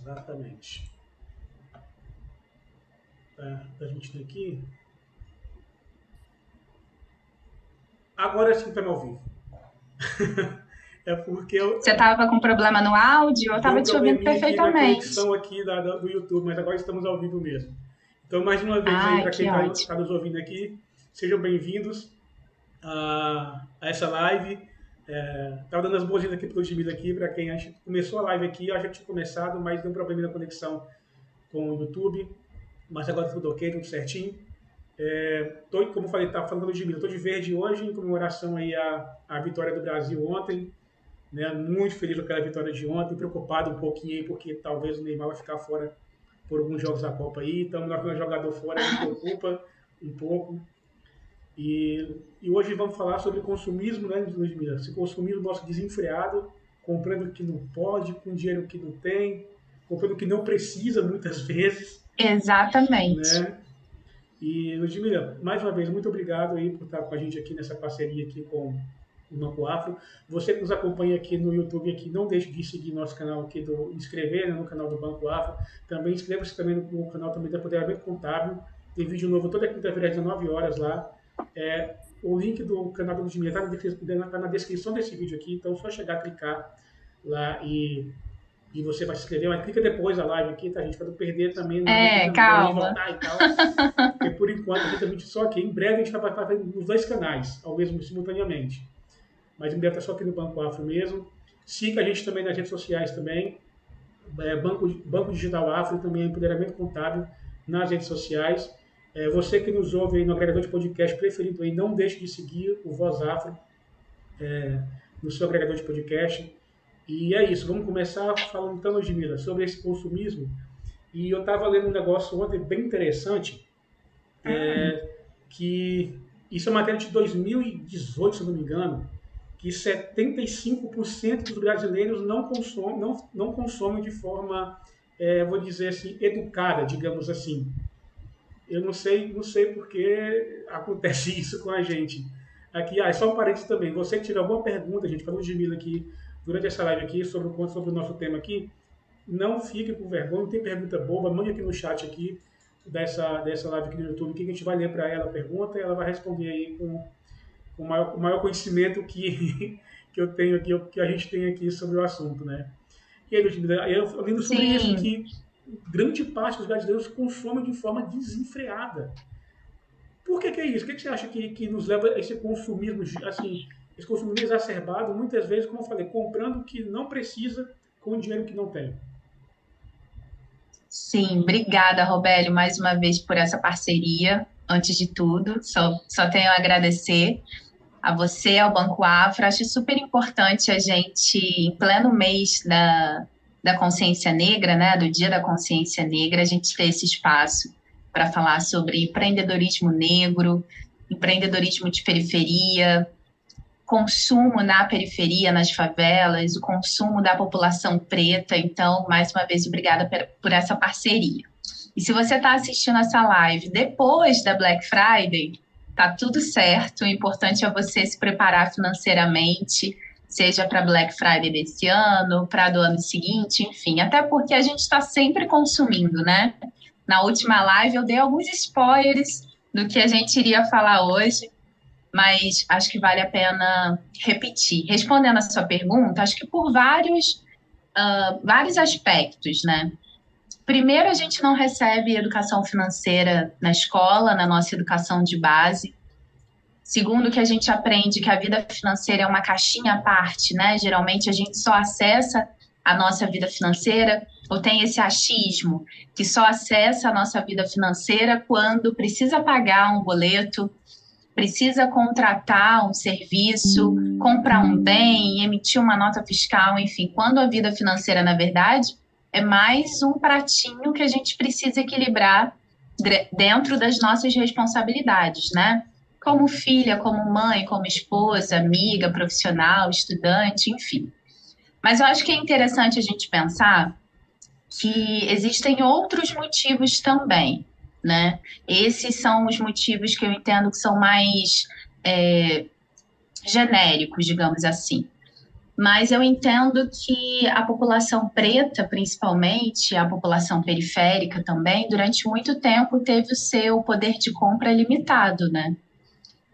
Exatamente. Tá transmitindo aqui. Agora sim está me ouvindo. É porque eu Você estava com problema no áudio? Eu deu estava um te ouvindo probleminha aqui na perfeitamente. conexão aqui do YouTube, mas agora estamos ao vivo mesmo. Então, mais uma vez aí, Ai, para quem que está ótimo. nos ouvindo aqui, sejam bem-vindos a essa live. Estava dando as boas-vindas aqui para o Ludmilla aqui, para quem a gente começou a live aqui, eu já tinha começado, mas deu um problema na conexão com o YouTube, mas agora tudo ok, tudo certinho. Como eu falei, estava falando do Ludmilla, estou de verde hoje em comemoração aí à vitória do Brasil ontem, né? Muito feliz com aquela vitória de ontem, preocupado um pouquinho aí, porque talvez o Neymar vai ficar fora por alguns jogos da Copa aí, então nós temos um jogador fora, me preocupa um pouco. E hoje vamos falar sobre consumismo, né, Ludmilla? Esse consumismo nosso desenfreado, comprando o que não pode, com dinheiro que não tem, comprando o que não precisa muitas vezes, Exatamente. né? E, Ludmilla, mais uma vez, muito obrigado aí por estar com a gente aqui nessa parceria aqui com o Banco Afro. Você que nos acompanha aqui no YouTube, aqui, não deixe de seguir nosso canal aqui, inscrever, né, no canal do Banco Afro. Também inscreva-se também no canal também da Poderamento Contábil. Tem vídeo novo toda quinta-feira às 19 horas lá. O link do canal do Ludmilla está na descrição desse vídeo aqui, então é só chegar a clicar lá e você vai se inscrever, mas clica depois a live aqui, tá, gente? Para não perder também, não fica não ir Calma. voltar e tal. Porque por enquanto a gente transmite só aqui. Em breve a gente vai fazer nos dois canais, ao mesmo simultaneamente. Mas em breve tá só aqui no Banco Afro mesmo. Siga a gente também nas redes sociais também. Banco Digital Afro e também Empoderamento Contábil nas redes sociais. Você que nos ouve aí no agregador de podcast preferido aí, não deixe de seguir o Voz Afro no seu agregador de podcast. E é isso, vamos começar falando então, Ludmilla, sobre esse consumismo. E eu estava lendo um negócio ontem bem interessante, Hum, que isso é matéria de 2018, se eu não me engano, que 75% dos brasileiros não consomem de forma, vou dizer assim, educada, digamos assim. Eu não sei por que acontece isso com a gente. Aqui, só um parênteses também. Você que tiver alguma pergunta, gente, para o Ludmilla aqui, durante essa live aqui, sobre o nosso tema aqui, não fique com vergonha, não tem pergunta boba, mande aqui no chat aqui dessa live aqui no YouTube, que a gente vai ler para ela a pergunta e ela vai responder aí com o maior conhecimento que eu tenho aqui, que a gente tem aqui sobre o assunto, né? E aí, Ludmilla, eu lendo sobre isso, sim. que grande parte dos brasileiros consomem de forma desenfreada. Por que é isso? O que você acha que nos leva a esse consumismo, assim, esse consumismo exacerbado, muitas vezes, como eu falei, comprando o que não precisa com o dinheiro que não tem? Sim, obrigada, Robélio, mais uma vez por essa parceria. Antes de tudo, só tenho a agradecer a você, ao Banco Afro. Acho super importante a gente, em pleno mês da consciência negra, né, do Dia da Consciência Negra, a gente ter esse espaço para falar sobre empreendedorismo negro, empreendedorismo de periferia, consumo na periferia, nas favelas, o consumo da população preta. Então, mais uma vez, obrigada por essa parceria. E se você está assistindo essa live depois da Black Friday, tá tudo certo. O importante é você se preparar financeiramente, seja para Black Friday desse ano, para do ano seguinte, enfim. Até porque a gente está sempre consumindo, né? Na última live eu dei alguns spoilers do que a gente iria falar hoje, mas acho que vale a pena repetir. Respondendo a sua pergunta, acho que por vários aspectos, né? Primeiro, a gente não recebe educação financeira na escola, na nossa educação de base. Segundo, que a gente aprende que a vida financeira é uma caixinha à parte, né? Geralmente a gente só acessa a nossa vida financeira, ou tem esse achismo, que só acessa a nossa vida financeira quando precisa pagar um boleto, precisa contratar um serviço, comprar um bem, emitir uma nota fiscal, enfim, quando a vida financeira, na verdade, é mais um pratinho que a gente precisa equilibrar dentro das nossas responsabilidades, né? Como filha, como mãe, como esposa, amiga, profissional, estudante, enfim. Mas eu acho que é interessante a gente pensar que existem outros motivos também, né? Esses são os motivos que eu entendo que são mais é, genéricos, digamos assim. Mas eu entendo que a população preta, principalmente, a população periférica também, durante muito tempo teve o seu poder de compra limitado, né?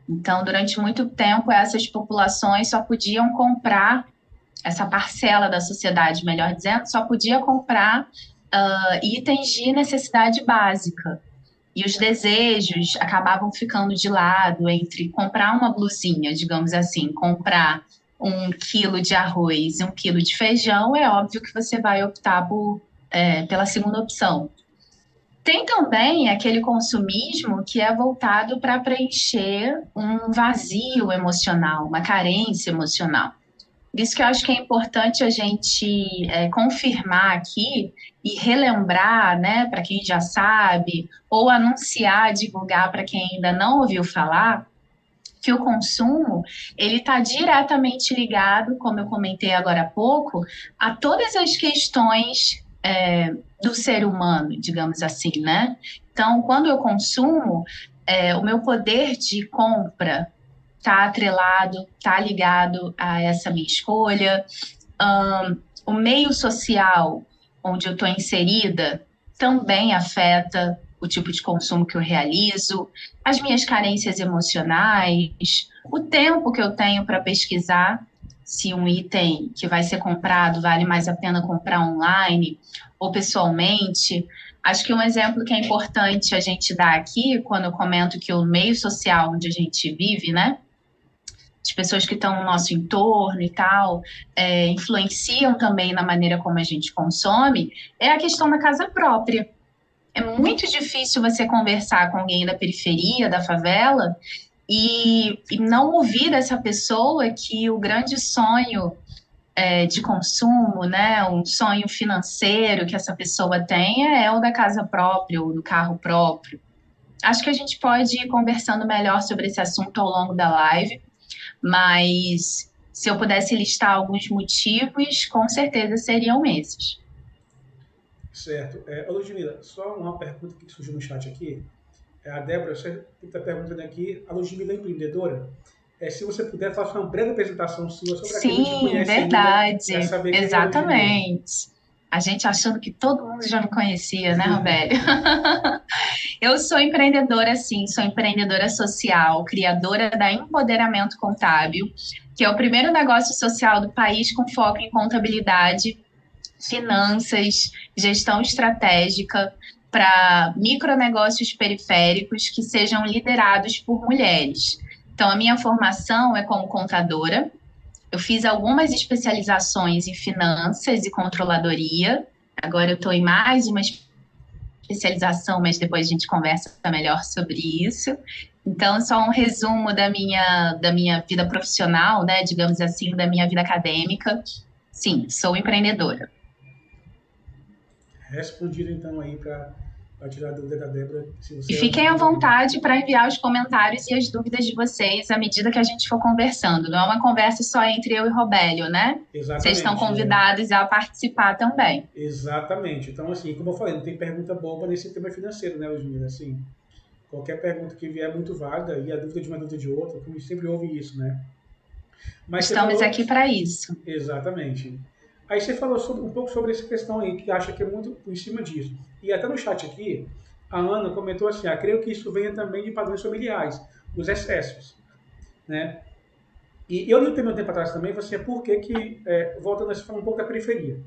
Então, durante muito tempo, essas populações só podiam comprar, essa parcela da sociedade, melhor dizendo, só podia comprar itens de necessidade básica. E os desejos acabavam ficando de lado entre comprar uma blusinha, digamos assim, comprar 1 quilo de arroz e 1 quilo de feijão, é óbvio que você vai optar pela segunda opção. Tem também aquele consumismo que é voltado para preencher um vazio emocional, uma carência emocional. Por isso que eu acho que é importante a gente confirmar aqui e relembrar, né, para quem já sabe, ou anunciar, divulgar para quem ainda não ouviu falar, que o consumo ele está diretamente ligado, como eu comentei agora há pouco, a todas as questões do ser humano, digamos assim, né? Então, quando eu consumo, o meu poder de compra está atrelado, está ligado a essa minha escolha. O meio social onde eu estou inserida também afeta o tipo de consumo que eu realizo, as minhas carências emocionais, o tempo que eu tenho para pesquisar se um item que vai ser comprado vale mais a pena comprar online ou pessoalmente. Acho que um exemplo que é importante a gente dar aqui, quando eu comento que o meio social onde a gente vive, né, as pessoas que estão no nosso entorno e tal, influenciam também na maneira como a gente consome, é a questão da casa própria. É muito difícil você conversar com alguém da periferia, da favela, e não ouvir dessa pessoa que o grande sonho de consumo, né, um sonho financeiro que essa pessoa tenha é o da casa própria, ou do carro próprio. Acho que a gente pode ir conversando melhor sobre esse assunto ao longo da live, mas se eu pudesse listar alguns motivos, com certeza seriam esses. Certo. Ludmila, só uma pergunta que surgiu no chat aqui. A Débora está perguntando aqui, a Ludmila é empreendedora? Se você puder, faça uma breve apresentação sua, só para quem não te Sim, conhece ainda, para verdade, saber quem é a Ludmila. exatamente. A gente achando que todo mundo já me conhecia, né, Robélio? Eu sou empreendedora, sim, sou empreendedora social, criadora da Empoderamento Contábil, que é o primeiro negócio social do país com foco em contabilidade, finanças, gestão estratégica para micronegócios periféricos que sejam liderados por mulheres. Então, a minha formação é como contadora. Eu fiz algumas especializações em finanças e controladoria. Agora eu estou em mais uma especialização, mas depois a gente conversa melhor sobre isso. Então, só um resumo da minha vida profissional, né, digamos assim, da minha vida acadêmica. Sim, sou empreendedora. Respondido então aí para tirar a dúvida da Débora. Se você E fiquem à vontade para enviar os comentários e as dúvidas de vocês à medida que a gente for conversando. Não é uma conversa só entre eu e Robélio, né? Exatamente. Vocês estão convidados a participar também. Exatamente. Então, assim, como eu falei, não tem pergunta boba nesse tema financeiro, né, Ludmila? Assim, qualquer pergunta que vier é muito válida e a dúvida de uma dúvida de outra, como sempre ouve isso, né? Mas estamos aqui para isso. Exatamente. Aí você falou um pouco sobre essa questão aí, que acha que é muito em cima disso. E até no chat aqui, a Ana comentou assim, creio que isso venha também de padrões familiares, os excessos, né? E eu li um tempo atrás também, você por que voltando a falar um pouco da periferia.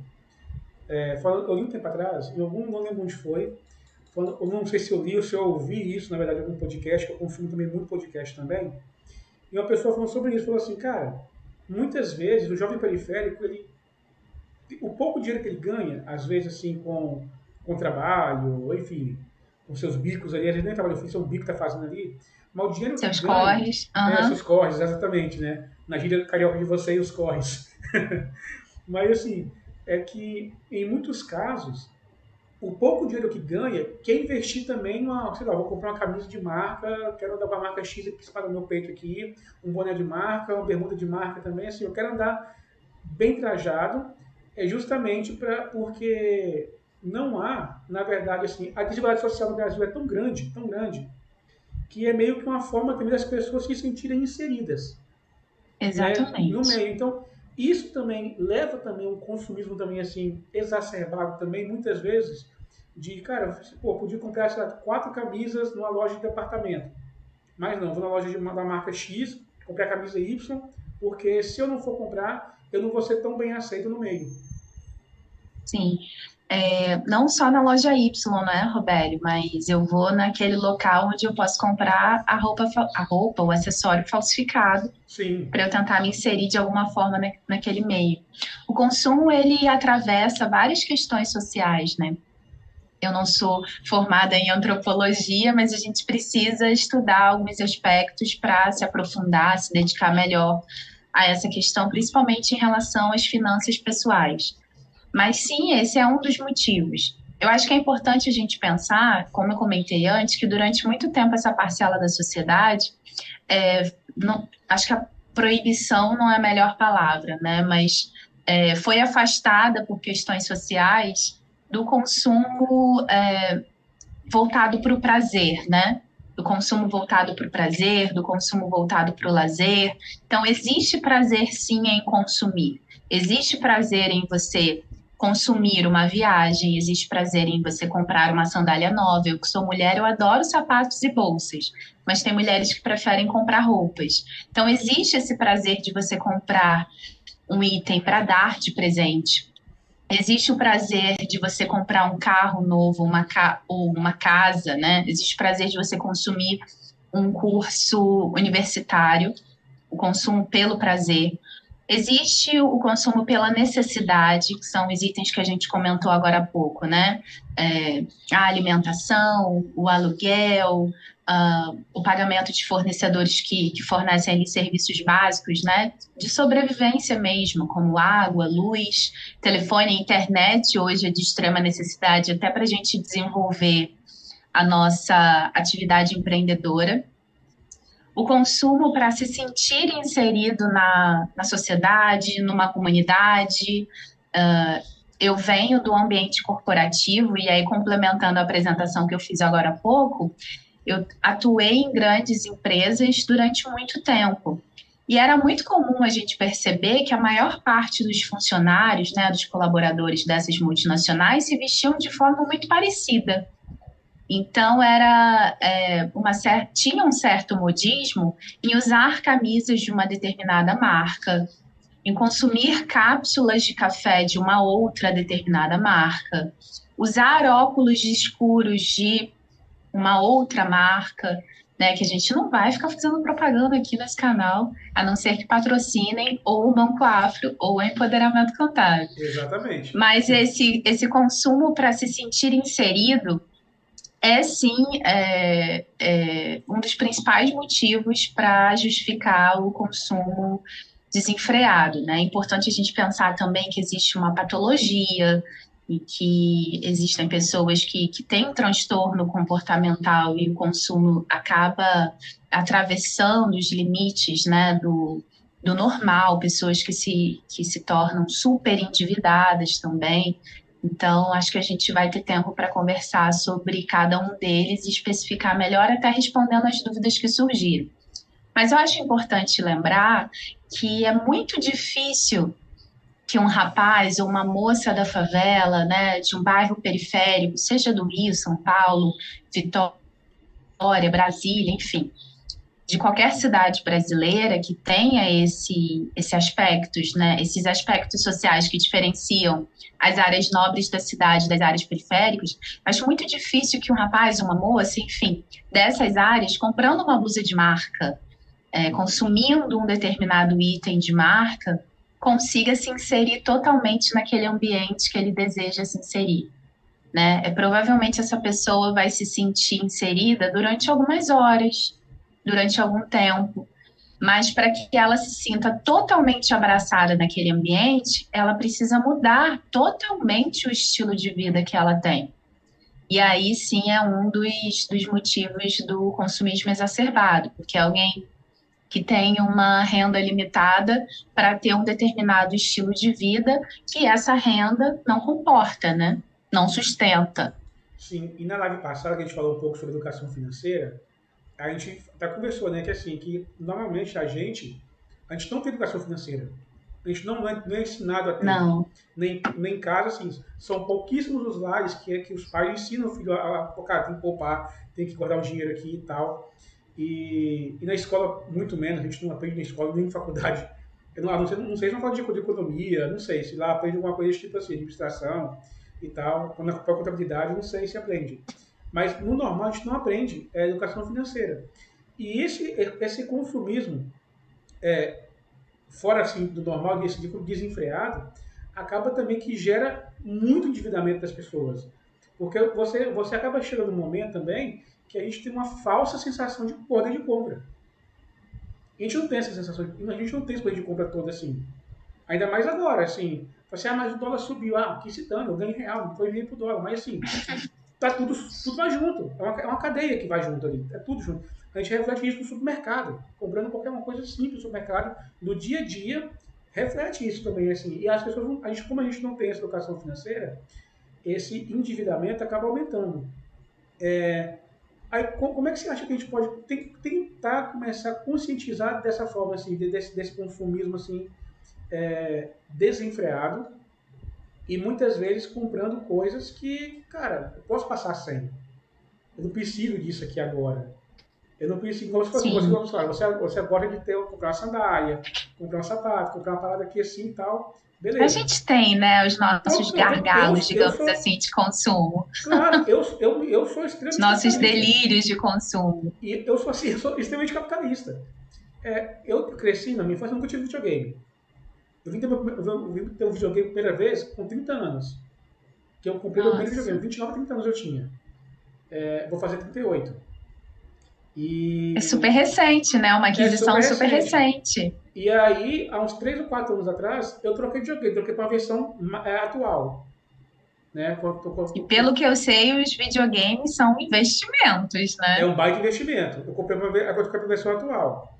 Eu li um tempo atrás, não lembro onde foi, eu não sei se eu li ou se eu ouvi isso, na verdade, em algum podcast, que eu consumo também muito podcast também, e uma pessoa falando sobre isso, falou assim, cara, muitas vezes o jovem periférico, o pouco dinheiro que ele ganha, às vezes assim com trabalho, enfim, com seus bicos ali, às vezes nem trabalho difícil, é um bico que está fazendo ali, mas o dinheiro seus que ganha... Corres. Seus corres, exatamente, né? Na gíria carioca de você e os corres. Mas assim, é que em muitos casos, o pouco dinheiro que ganha quer investir também numa, sei lá, vou comprar uma camisa de marca, quero andar com a marca X aqui para o meu peito aqui, um boné de marca, uma bermuda de marca também, assim, eu quero andar bem trajado, justamente porque não há, na verdade, assim, a desigualdade social no Brasil é tão grande, que é meio que uma forma também das pessoas se sentirem inseridas. Exatamente. Né, no meio. Então, Isso também leva também um consumismo também assim exacerbado também muitas vezes de, cara, pô, podia comprar, sei lá, 4 camisas numa loja de departamento. Mas não, vou na loja da marca X, comprar a camisa Y, porque se eu não for comprar, eu não vou ser tão bem aceito no meio. Sim. Não só na loja Y, né, Robério? Mas eu vou naquele local onde eu posso comprar a roupa, o acessório falsificado, Sim, para eu tentar me inserir de alguma forma naquele meio. O consumo, ele atravessa várias questões sociais, né? Eu não sou formada em antropologia, mas a gente precisa estudar alguns aspectos para se aprofundar, se dedicar melhor a essa questão, principalmente em relação às finanças pessoais. Mas sim, esse é um dos motivos. Eu acho que é importante a gente pensar, como eu comentei antes, que durante muito tempo essa parcela da sociedade, acho que a proibição não é a melhor palavra, né? Mas foi afastada por questões sociais do consumo voltado para o prazer, né? Do consumo voltado para o prazer, do consumo voltado para o lazer. Então, existe prazer sim em consumir. Existe prazer em você consumir uma viagem, existe prazer em você comprar uma sandália nova. Eu que sou mulher, eu adoro sapatos e bolsas, mas tem mulheres que preferem comprar roupas. Então, existe esse prazer de você comprar um item para dar de presente. Existe o prazer de você comprar um carro novo, ou uma casa, né? Existe o prazer de você consumir um curso universitário, o consumo pelo prazer. Existe o consumo pela necessidade, que são os itens que a gente comentou agora há pouco, né? A alimentação, o aluguel, o pagamento de fornecedores que fornecem ali serviços básicos, né? De sobrevivência mesmo, como água, luz, telefone, internet, hoje é de extrema necessidade, até para a gente desenvolver a nossa atividade empreendedora. O consumo para se sentir inserido na sociedade, numa comunidade. Eu venho do ambiente corporativo, e aí, complementando a apresentação que eu fiz agora há pouco, eu atuei em grandes empresas durante muito tempo. E era muito comum a gente perceber que a maior parte dos funcionários, né, dos colaboradores dessas multinacionais, se vestiam de forma muito parecida. Então, tinha um certo modismo em usar camisas de uma determinada marca, em consumir cápsulas de café de uma outra determinada marca, usar óculos escuros de uma outra marca, né, que a gente não vai ficar fazendo propaganda aqui nesse canal, a não ser que patrocinem ou o Banco Afro ou o Empoderamento Contábil. exatamente. Mas esse consumo para se sentir inserido sim um dos principais motivos para justificar o consumo desenfreado, né? É importante a gente pensar também que existe uma patologia e que existem pessoas que têm um transtorno comportamental e o consumo acaba atravessando os limites, né, do normal, pessoas que se tornam super endividadas também. Então, acho que a gente vai ter tempo para conversar sobre cada um deles e especificar melhor, até respondendo as dúvidas que surgiram. Mas eu acho importante lembrar que é muito difícil que um rapaz ou uma moça da favela, né, de um bairro periférico, seja do Rio, São Paulo, Vitória, Brasília, enfim, de qualquer cidade brasileira que tenha esse aspectos, né, esses aspectos sociais que diferenciam as áreas nobres da cidade das áreas periféricas, acho muito difícil que um rapaz, uma moça, enfim, dessas áreas, comprando uma blusa de marca, consumindo um determinado item de marca, consiga se inserir totalmente naquele ambiente que ele deseja se inserir. Né? Provavelmente essa pessoa vai se sentir inserida durante algumas horas, durante algum tempo, mas para que ela se sinta totalmente abraçada naquele ambiente, ela precisa mudar totalmente o estilo de vida que ela tem. E aí sim é um dos motivos do consumismo exacerbado, porque alguém que tem uma renda limitada para ter um determinado estilo de vida que essa renda não comporta, né? Não sustenta. Sim, e na live passada que a gente falou um pouco sobre educação financeira, a gente até conversou, né, que assim, que normalmente a gente não tem educação financeira. A gente não é ensinado a ter. Não. Nem em casa, assim, são pouquíssimos os lares que os pais ensinam o filho cara, tem que poupar, tem que guardar o dinheiro aqui e tal. E na escola, muito menos, a gente não aprende na escola, nem na faculdade. Eu não sei se não fala de economia, não sei, se lá aprende alguma coisa tipo assim, administração e tal. Quando é para contabilidade, não sei se aprende. Mas no normal a gente não aprende educação financeira. E esse consumismo, fora assim do normal, desse tipo desenfreado, acaba também que gera muito endividamento das pessoas. Porque você acaba chegando num momento também que a gente tem uma falsa sensação de poder de compra. A gente não tem essa sensação, a gente não tem esse poder de compra todo assim. Ainda mais agora, assim. Você, mas o dólar subiu, que se dane, eu ganho real, não foi nem pro dólar. Mas assim, tá tudo vai junto. É uma cadeia que vai junto ali, é tudo junto. A gente reflete isso no supermercado, comprando qualquer uma coisa simples no supermercado, no dia a dia, reflete isso também, assim. E as pessoas, como a gente não tem essa educação financeira, esse endividamento acaba aumentando. Aí, como é que você acha que a gente pode tentar começar a conscientizar dessa forma, assim, desse consumismo, assim, desenfreado e muitas vezes comprando coisas que, cara, eu posso passar sem. Eu não preciso disso aqui agora. Eu não preciso, como você gosta de comprar uma sandália, comprar um sapato, comprar uma parada aqui assim e tal, A beleza. gente tem, né, os nossos gargalos, Eu digamos sou, assim, de consumo. claro, eu sou Os extremamente nossos capitalista. delírios de consumo. E eu sou assim, eu sou extremamente capitalista. Eu cresci na minha infância, nunca tive videogame. Eu vim ter um videogame a primeira vez com 30 anos. Que eu comprei meu primeiro videogame. Nossa. 29, 30 anos eu tinha. Vou fazer 38. É E super recente, né? Uma é super aquisição super recente. recente. E aí, há uns 3 ou 4 anos atrás, eu troquei de videogame. Troquei para uma versão atual. Né? E pelo que eu sei, os videogames são investimentos, É né? um baita investimento. Eu comprei agora troquei para a versão atual.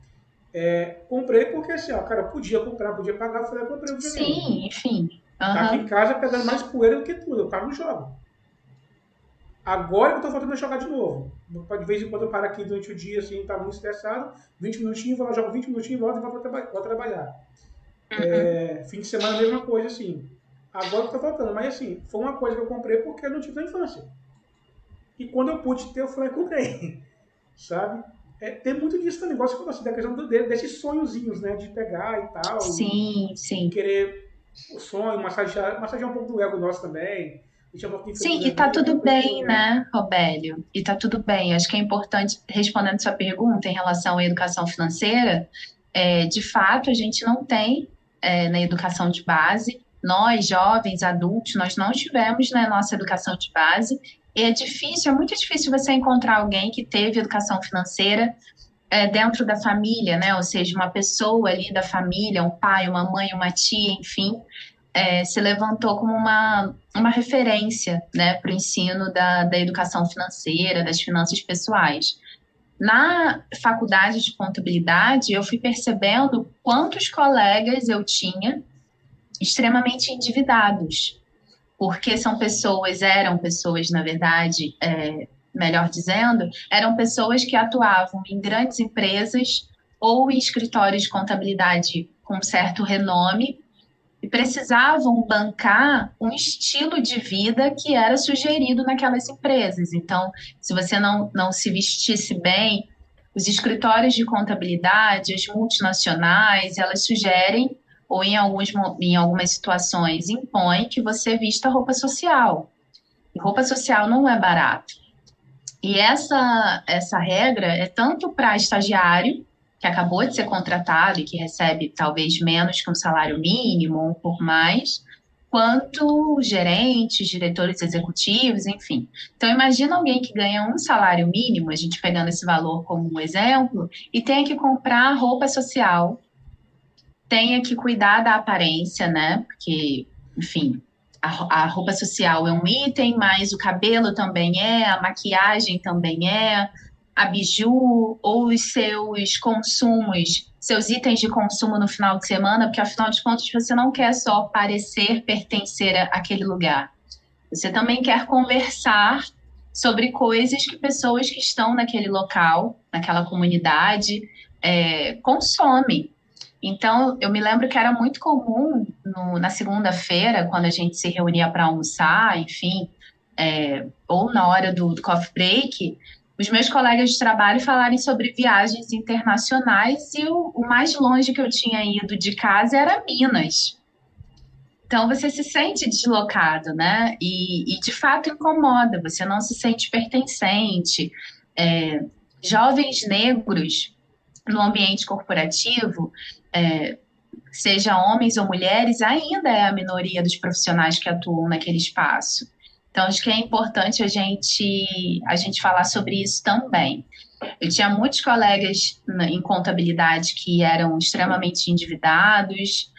Comprei porque assim, cara, eu podia comprar, podia pagar, eu falei, eu comprei o videogame. Sim, enfim. Tá aqui em Uhum. casa pegando mais poeira do que tudo. Eu paro no jogo. Agora que eu tô voltando a jogar de novo. De vez em quando eu paro aqui durante o dia, assim, tá muito estressado, 20 minutinhos, vou lá, jogo 20 minutinhos, volto e volto a trabalhar. Uhum. Fim de semana, a mesma coisa, assim. Agora que eu tô voltando. Mas, assim, foi uma coisa que eu comprei porque eu não tive na infância. E quando eu pude ter, eu falei, comprei. Sabe? Tem muito disso também. Gosto assim, da questão desses sonhozinhos, né? De pegar e tal. Sim, E sim. querer o sonho, massagear um pouco do ego nosso também. Deixar um pouquinho feliz Sim, da e tá vida. É uma tudo coisa que eu bem, gosto. né, Robélio? E tá tudo bem. Acho que é importante, respondendo sua pergunta em relação à educação financeira, de fato, a gente não tem na educação de base. Nós, jovens, adultos, nós não tivemos na nossa educação de base. E é muito difícil você encontrar alguém que teve educação financeira dentro da família, né? Ou seja, uma pessoa ali da família, um pai, uma mãe, uma tia, enfim, se levantou como uma referência, né, para o ensino da educação financeira, das finanças pessoais. Na faculdade de contabilidade, eu fui percebendo quantos colegas eu tinha extremamente endividados, porque eram pessoas, na verdade, melhor dizendo, eram pessoas que atuavam em grandes empresas ou em escritórios de contabilidade com certo renome e precisavam bancar um estilo de vida que era sugerido naquelas empresas. Então, se você não se vestisse bem, os escritórios de contabilidade, as multinacionais, elas sugerem, ou em algumas situações impõem, que você vista roupa social. E roupa social não é barato. E essa regra é tanto para estagiário, que acabou de ser contratado e que recebe talvez menos que um salário mínimo, ou um pouco mais, quanto gerentes, diretores executivos, enfim. Então, imagina alguém que ganha um salário mínimo, a gente pegando esse valor como um exemplo, e tenha que comprar roupa social, tenha que cuidar da aparência, né? Porque, enfim, a roupa social é um item, mas o cabelo também a maquiagem também a biju ou os seus consumos, seus itens de consumo no final de semana, porque afinal de contas você não quer só parecer pertencer àquele lugar. Você também quer conversar sobre coisas que pessoas que estão naquele local, naquela comunidade, consomem. Então, eu me lembro que era muito comum na segunda-feira, quando a gente se reunia para almoçar, enfim, ou na hora do coffee break, os meus colegas de trabalho falarem sobre viagens internacionais e o mais longe que eu tinha ido de casa era Minas. Então, você se sente deslocado, né? E de fato incomoda, você não se sente pertencente. É, jovens negros no ambiente corporativo, seja homens ou mulheres, ainda é a minoria dos profissionais que atuam naquele espaço. Então, acho que é importante a gente falar sobre isso também. Eu tinha muitos colegas em contabilidade que eram extremamente endividados,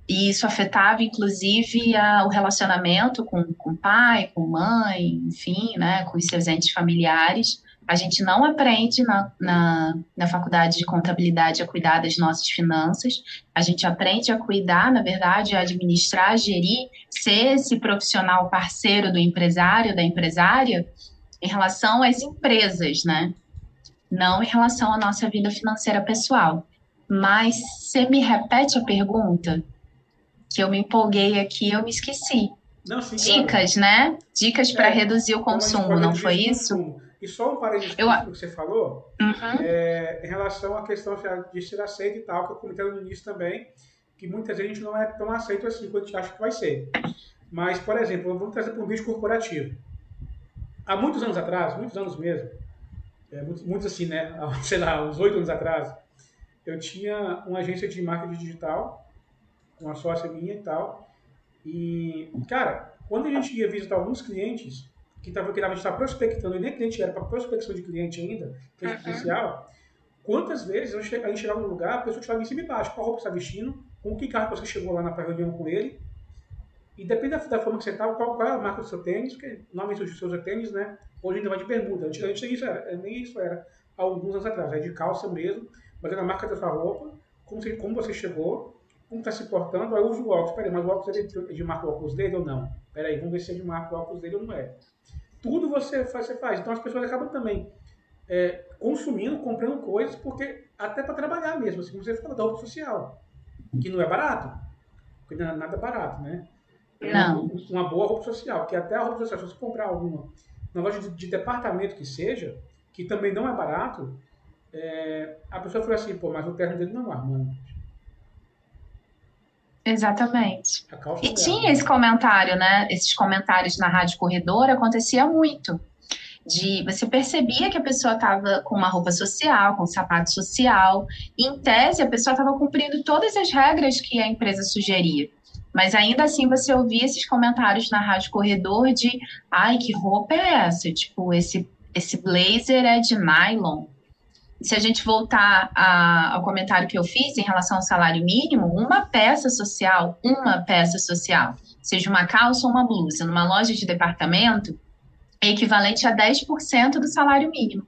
e isso afetava, inclusive, o relacionamento com o pai, com mãe, enfim, né, com os seus entes familiares. A gente não aprende na faculdade de contabilidade a cuidar das nossas finanças, a gente aprende a cuidar, na verdade, a administrar, a gerir, ser esse profissional parceiro do empresário, da empresária, em relação às empresas, né? Não em relação à nossa vida financeira pessoal. Mas você me repete a pergunta? Que eu me empolguei aqui, eu me esqueci. Não, sim, Dicas, claro. né? Dicas para reduzir o Como a gente consumo, pode não reduzir foi esse isso? consumo. E só um parênteses Eu, nisso que você falou, uhum, em relação à questão de ser aceito e tal, que eu comentei no início também, que muitas vezes a gente não é tão aceito assim quanto a gente acha que vai ser. Mas, por exemplo, vamos trazer para um ambiente corporativo. Há muitos anos atrás, muitos anos mesmo, muitos assim, né? Sei lá, uns 8 anos atrás, eu tinha uma agência de marketing digital, uma sócia minha e tal. E, cara, quando a gente ia visitar alguns clientes que a gente estava prospectando, e nem cliente era para prospecção de cliente ainda, cliente uhum. potencial, quantas vezes a gente chegava no lugar, a pessoa tirava em cima e embaixo, qual roupa você está vestindo, com que carro você chegou lá na reunião com ele, e depende da forma que você está, qual é a marca do seu tênis, porque normalmente os seus tênis, né, hoje ainda vai de bermuda, antigamente isso era, nem isso era, há alguns anos atrás, é de calça mesmo, mas é na marca da sua roupa, como você chegou, como está se portando, aí usa o óculos, peraí, mas o óculos é de marca o óculos dele ou não? Peraí, vamos ver se é de marca o óculos dele ou não é. Tudo você faz. Então as pessoas acabam também consumindo, comprando coisas, porque até para trabalhar mesmo, assim como você falou, da roupa social, que não é barato, porque não é nada barato, né? Não, Uma boa roupa social, que até a roupa social, se você comprar alguma na loja de departamento que seja, que também não é barato, a pessoa fala assim, pô, mas o terno dele não é Armani, exatamente. a calça E não é tinha esse Armani. comentário, né? Esses comentários na Rádio Corredor acontecia muito. Você percebia que a pessoa estava com uma roupa social, com um sapato social, e em tese a pessoa estava cumprindo todas as regras que a empresa sugeria. Mas ainda assim você ouvia esses comentários na Rádio Corredor de ai, que roupa é essa? Tipo, esse blazer é de nylon. Se a gente voltar ao comentário que eu fiz em relação ao salário mínimo, uma peça social, seja uma calça ou uma blusa, numa loja de departamento, é equivalente a 10% do salário mínimo.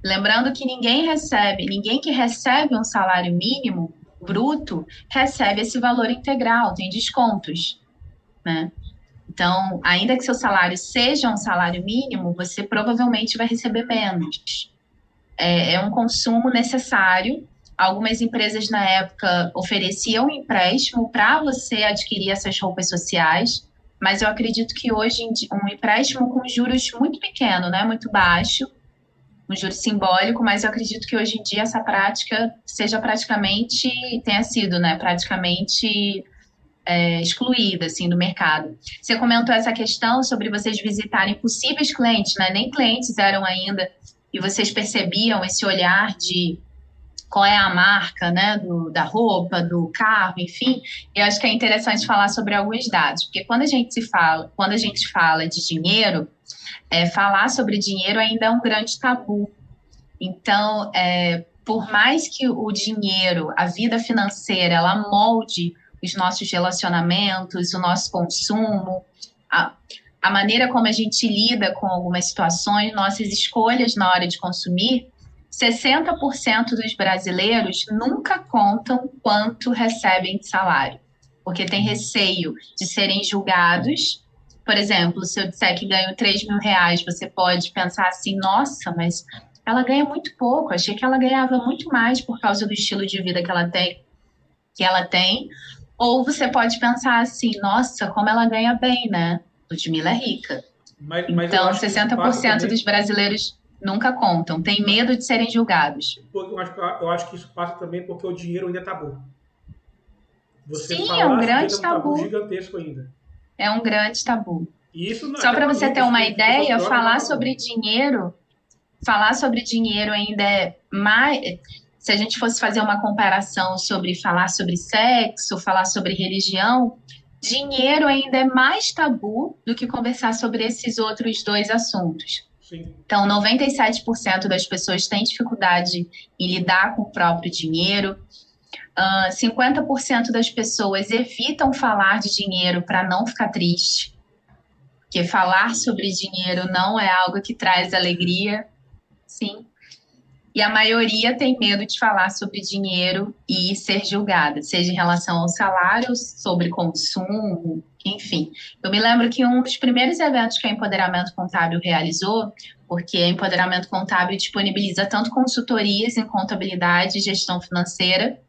Lembrando que ninguém que recebe um salário mínimo bruto recebe esse valor integral, tem descontos, né? Então, ainda que seu salário seja um salário mínimo, você provavelmente vai receber menos. É um consumo necessário. Algumas empresas na época ofereciam um empréstimo para você adquirir essas roupas sociais, mas eu acredito que hoje um empréstimo com juros muito pequeno, né, muito baixo, um juro simbólico, mas eu acredito que hoje em dia essa prática tenha sido, né, praticamente excluída assim do mercado. Você comentou essa questão sobre vocês visitarem possíveis clientes, né? Nem clientes eram ainda, e vocês percebiam esse olhar de qual é a marca, né, da roupa, do carro, enfim. Eu acho que é interessante falar sobre alguns dados, porque quando a gente fala de dinheiro, falar sobre dinheiro ainda é um grande tabu. Então, por mais que o dinheiro, a vida financeira, ela molde os nossos relacionamentos, o nosso consumo, a, a maneira como a gente lida com algumas situações, nossas escolhas na hora de consumir, 60% dos brasileiros nunca contam quanto recebem de salário, porque tem receio de serem julgados. Por exemplo, se eu disser que ganho R$ 3.000, você pode pensar assim, nossa, mas ela ganha muito pouco. Achei que ela ganhava muito mais por causa do estilo de vida que ela tem. Ou você pode pensar assim, nossa, como ela ganha bem, né? Ludmilla é rica. Mas eu Então, acho que isso passa 60% dos também. brasileiros nunca contam, têm medo de serem julgados. Eu acho que isso passa também porque o dinheiro ainda é tabu. Você Sim, é um falar sobre dinheiro grande é um tabu tabu. gigantesco ainda. É um grande tabu. E isso Só até para para você ter amigos, uma com pessoas ideia, próximas, é um tabu. falar sobre dinheiro ainda é mais. Se a gente fosse fazer uma comparação sobre falar sobre sexo, falar sobre religião, dinheiro ainda é mais tabu do que conversar sobre esses outros dois assuntos. Sim. Então, 97% das pessoas têm dificuldade em lidar com o próprio dinheiro. 50% das pessoas evitam falar de dinheiro para não ficar triste, porque falar sobre dinheiro não é algo que traz alegria, sim. E a maioria tem medo de falar sobre dinheiro e ser julgada, seja em relação ao salário, sobre consumo, enfim. Eu me lembro que um dos primeiros eventos que a Empoderamento Contábil realizou, porque a Empoderamento Contábil disponibiliza tanto consultorias em contabilidade e gestão financeira,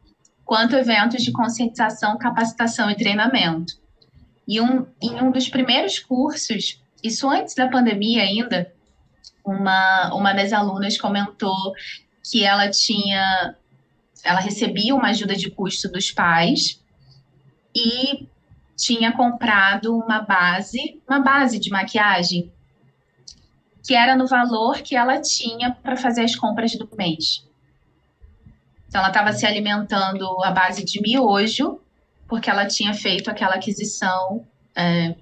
quanto eventos de conscientização, capacitação e treinamento. Em um dos primeiros cursos, isso antes da pandemia ainda, uma das alunas comentou que ela recebia uma ajuda de custo dos pais e tinha comprado uma base de maquiagem que era no valor que ela tinha para fazer as compras do mês. Então, ela estava se alimentando à base de miojo, porque ela tinha feito aquela aquisição,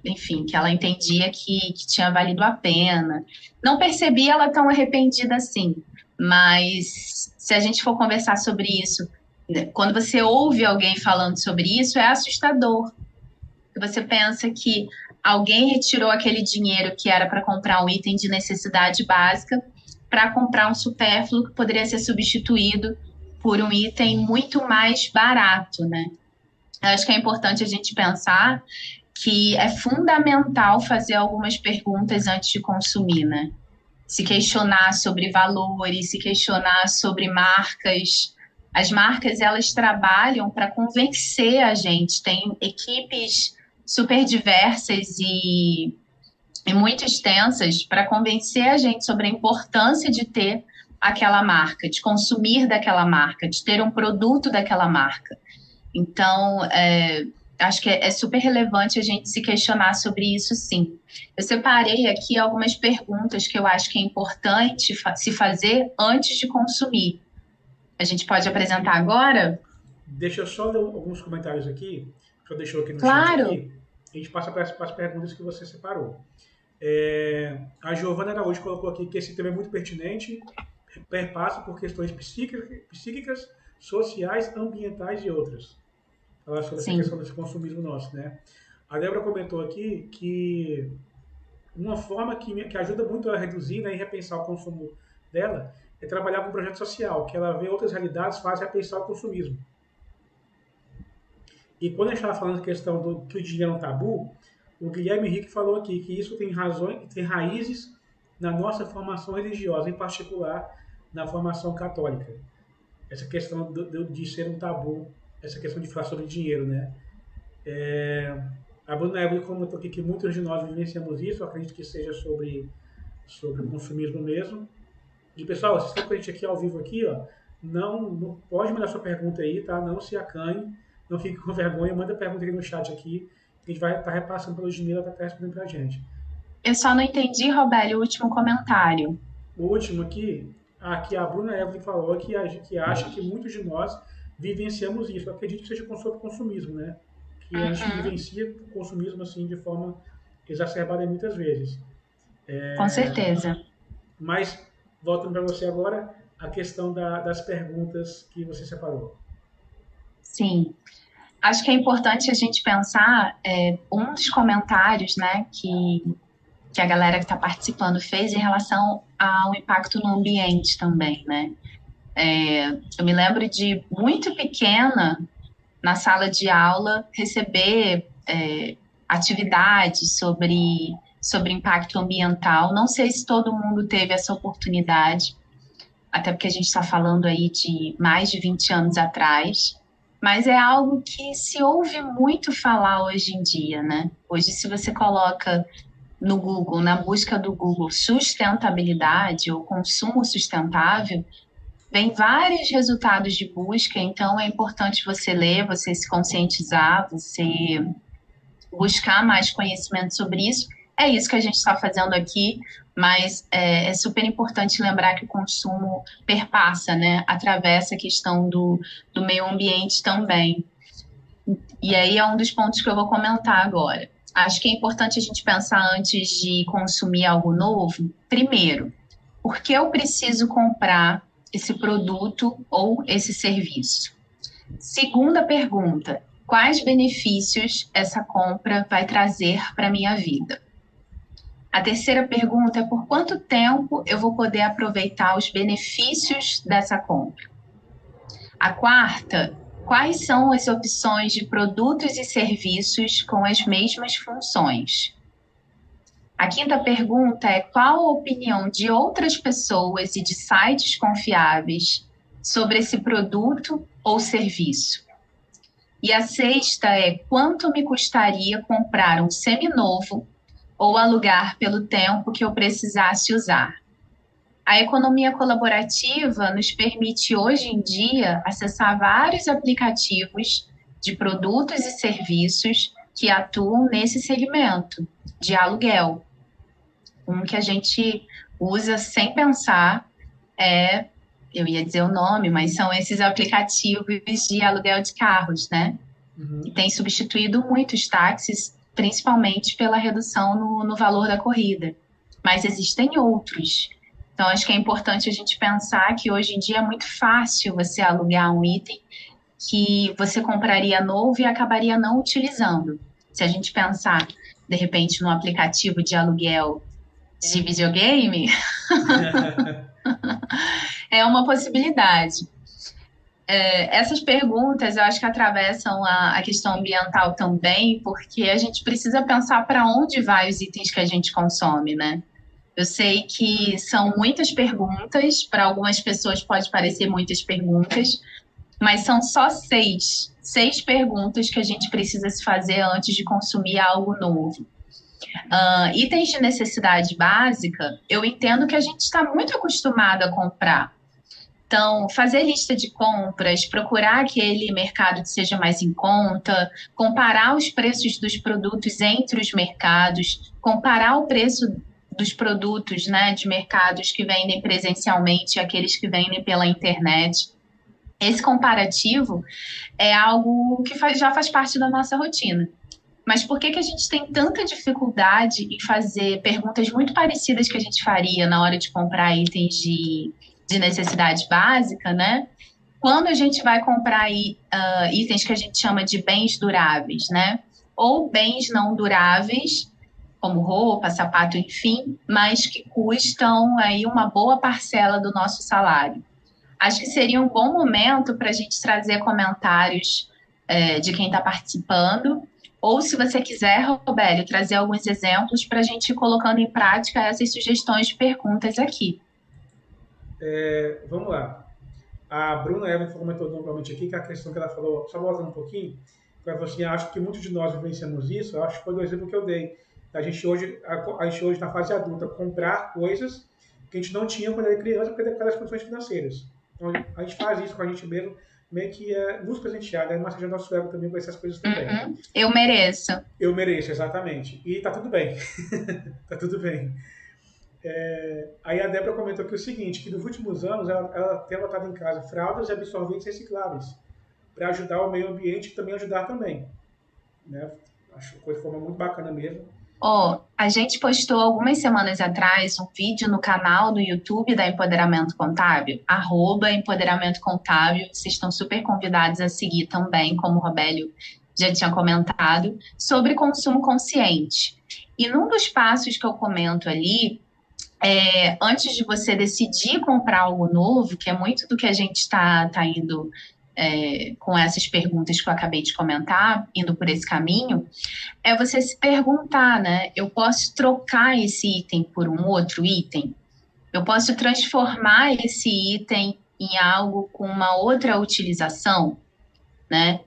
enfim, que ela entendia que tinha valido a pena. Não percebia ela tão arrependida assim, mas se a gente for conversar sobre isso, né, quando você ouve alguém falando sobre isso, é assustador. Você pensa que alguém retirou aquele dinheiro que era para comprar um item de necessidade básica para comprar um supérfluo que poderia ser substituído por um item muito mais barato, né? Eu acho que é importante a gente pensar que é fundamental fazer algumas perguntas antes de consumir, né? Se questionar sobre valores, se questionar sobre marcas. As marcas, elas trabalham para convencer a gente. Tem equipes super diversas e muito extensas para convencer a gente sobre a importância de ter aquela marca, de consumir daquela marca, de ter um produto daquela marca. Então, acho que é super relevante a gente se questionar sobre isso, sim. Eu separei aqui algumas perguntas que eu acho que é importante se fazer antes de consumir. A gente pode apresentar agora? Deixa eu só ler alguns comentários aqui, que eu deixou aqui no chat Claro. aqui. A gente passa para as perguntas que você separou. A Giovana Araújo colocou aqui que esse tema é muito pertinente, perpassa por questões psíquicas, sociais, ambientais e outras. Falar sobre essa Sim, questão desse consumismo nosso, né? A Débora comentou aqui que uma forma que ajuda muito a reduzir, né, e repensar o consumo dela é trabalhar com um projeto social, que ela vê outras realidades, faz repensar o consumismo. E quando a gente estava falando da questão do que o dinheiro é um tabu, o Guilherme Henrique falou aqui que isso tem razões, tem raízes na nossa formação religiosa, em particular na formação católica. Essa questão de ser um tabu, essa questão de falar sobre dinheiro, né? A Bruna Evelyn comentou aqui que muitos de nós vivenciamos isso, eu acredito que seja sobre o consumismo mesmo. E pessoal, vocês estão com a gente aqui ao vivo aqui, ó. Não pode mandar sua pergunta aí, tá? Não se acanhe, não fique com vergonha, manda a pergunta aqui no chat aqui, que a gente vai estar repassando pelo Ludmilla, vai estar respondendo pra gente. eu só não entendi, Robério, o último comentário. O último aqui a Bruna Evelyn falou que acha que muitos de nós vivenciamos isso. Eu acredito que seja sobre consumismo, né? Que a gente Uhum, vivencia o consumismo assim de forma exacerbada muitas vezes. com certeza. Mas, voltando para você agora, a questão das perguntas que você separou. Sim. Acho que é importante a gente pensar um dos comentários, né, que a galera que está participando fez em relação ao impacto no ambiente também, né? Eu me lembro de muito pequena, na sala de aula, receber atividades sobre impacto ambiental. Não sei se todo mundo teve essa oportunidade, até porque a gente está falando aí de mais de 20 anos atrás, mas é algo que se ouve muito falar hoje em dia, né? Hoje, se você coloca no Google, na busca do Google, sustentabilidade ou consumo sustentável, vem vários resultados de busca, então é importante você ler, você se conscientizar, você buscar mais conhecimento sobre isso. É isso que a gente está fazendo aqui, mas é super importante lembrar que o consumo perpassa, né? Atravessa a questão do meio ambiente também. E aí é um dos pontos que eu vou comentar agora. Acho que é importante a gente pensar antes de consumir algo novo. Primeiro, por que eu preciso comprar esse produto ou esse serviço? Segunda pergunta, quais benefícios essa compra vai trazer para a minha vida? A terceira pergunta é por quanto tempo eu vou poder aproveitar os benefícios dessa compra? A quarta, quais são as opções de produtos e serviços com as mesmas funções? A quinta pergunta é qual a opinião de outras pessoas e de sites confiáveis sobre esse produto ou serviço? E a sexta é quanto me custaria comprar um seminovo ou alugar pelo tempo que eu precisasse usar? A economia colaborativa nos permite hoje em dia acessar vários aplicativos de produtos e serviços que atuam nesse segmento de aluguel. Um que a gente usa sem pensar eu ia dizer o nome, mas são esses aplicativos de aluguel de carros, né? E tem substituído muitos táxis, principalmente pela redução no valor da corrida. Mas existem outros. Então, acho que é importante a gente pensar que hoje em dia é muito fácil você alugar um item que você compraria novo e acabaria não utilizando. Se a gente pensar, de repente, num aplicativo de aluguel de videogame, é uma possibilidade. Essas perguntas eu acho que atravessam a questão ambiental também, porque a gente precisa pensar para onde vai os itens que a gente consome, né? Eu sei que são muitas perguntas, para algumas pessoas pode parecer muitas perguntas, mas são só seis perguntas que a gente precisa se fazer antes de consumir algo novo. Itens de necessidade básica, eu entendo que a gente está muito acostumado a comprar. Então, fazer lista de compras, procurar aquele mercado que seja mais em conta, comparar os preços dos produtos entre os mercados, comparar o preço dos produtos, né, de mercados que vendem presencialmente e aqueles que vendem pela internet. Esse comparativo é algo que já faz parte da nossa rotina. Mas por que a gente tem tanta dificuldade em fazer perguntas muito parecidas que a gente faria na hora de comprar itens de necessidade básica, né? Quando a gente vai comprar itens que a gente chama de bens duráveis, né? Ou bens não duráveis, como roupa, sapato, enfim, mas que custam aí uma boa parcela do nosso salário. Acho que seria um bom momento para a gente trazer comentários de quem está participando, ou se você quiser, Robélio, trazer alguns exemplos para a gente ir colocando em prática essas sugestões de perguntas aqui. Vamos lá. A Bruna Eva comentou novamente aqui que a questão que ela falou, só voltando um pouquinho, ela falou assim, acho que muitos de nós vivenciamos isso, eu acho que foi do exemplo que eu dei. A gente hoje na fase adulta, comprar coisas que a gente não tinha quando era criança, porque das condições financeiras. Então, a gente faz isso com a gente mesmo, meio que nos presentear, né? Massagear nosso ego também com essas coisas também. Eu mereço. Eu mereço, exatamente. E tá tudo bem. Tá tudo bem. Aí a Débora comentou aqui o seguinte, que nos últimos anos ela tem adotado em casa fraldas e absorventes recicláveis para ajudar o meio ambiente e também ajudar também. Né? Acho que foi de forma muito bacana mesmo. A gente postou algumas semanas atrás um vídeo no canal do YouTube da Empoderamento Contábil, @Empoderamento Contábil. Vocês estão super convidados a seguir também, como o Robélio já tinha comentado, sobre consumo consciente. E num dos passos que eu comento ali, antes de você decidir comprar algo novo, que é muito do que a gente está indo com essas perguntas que eu acabei de comentar, indo por esse caminho, é você se perguntar, né? Eu posso trocar esse item por um outro item? Eu posso transformar esse item em algo com uma outra utilização, né?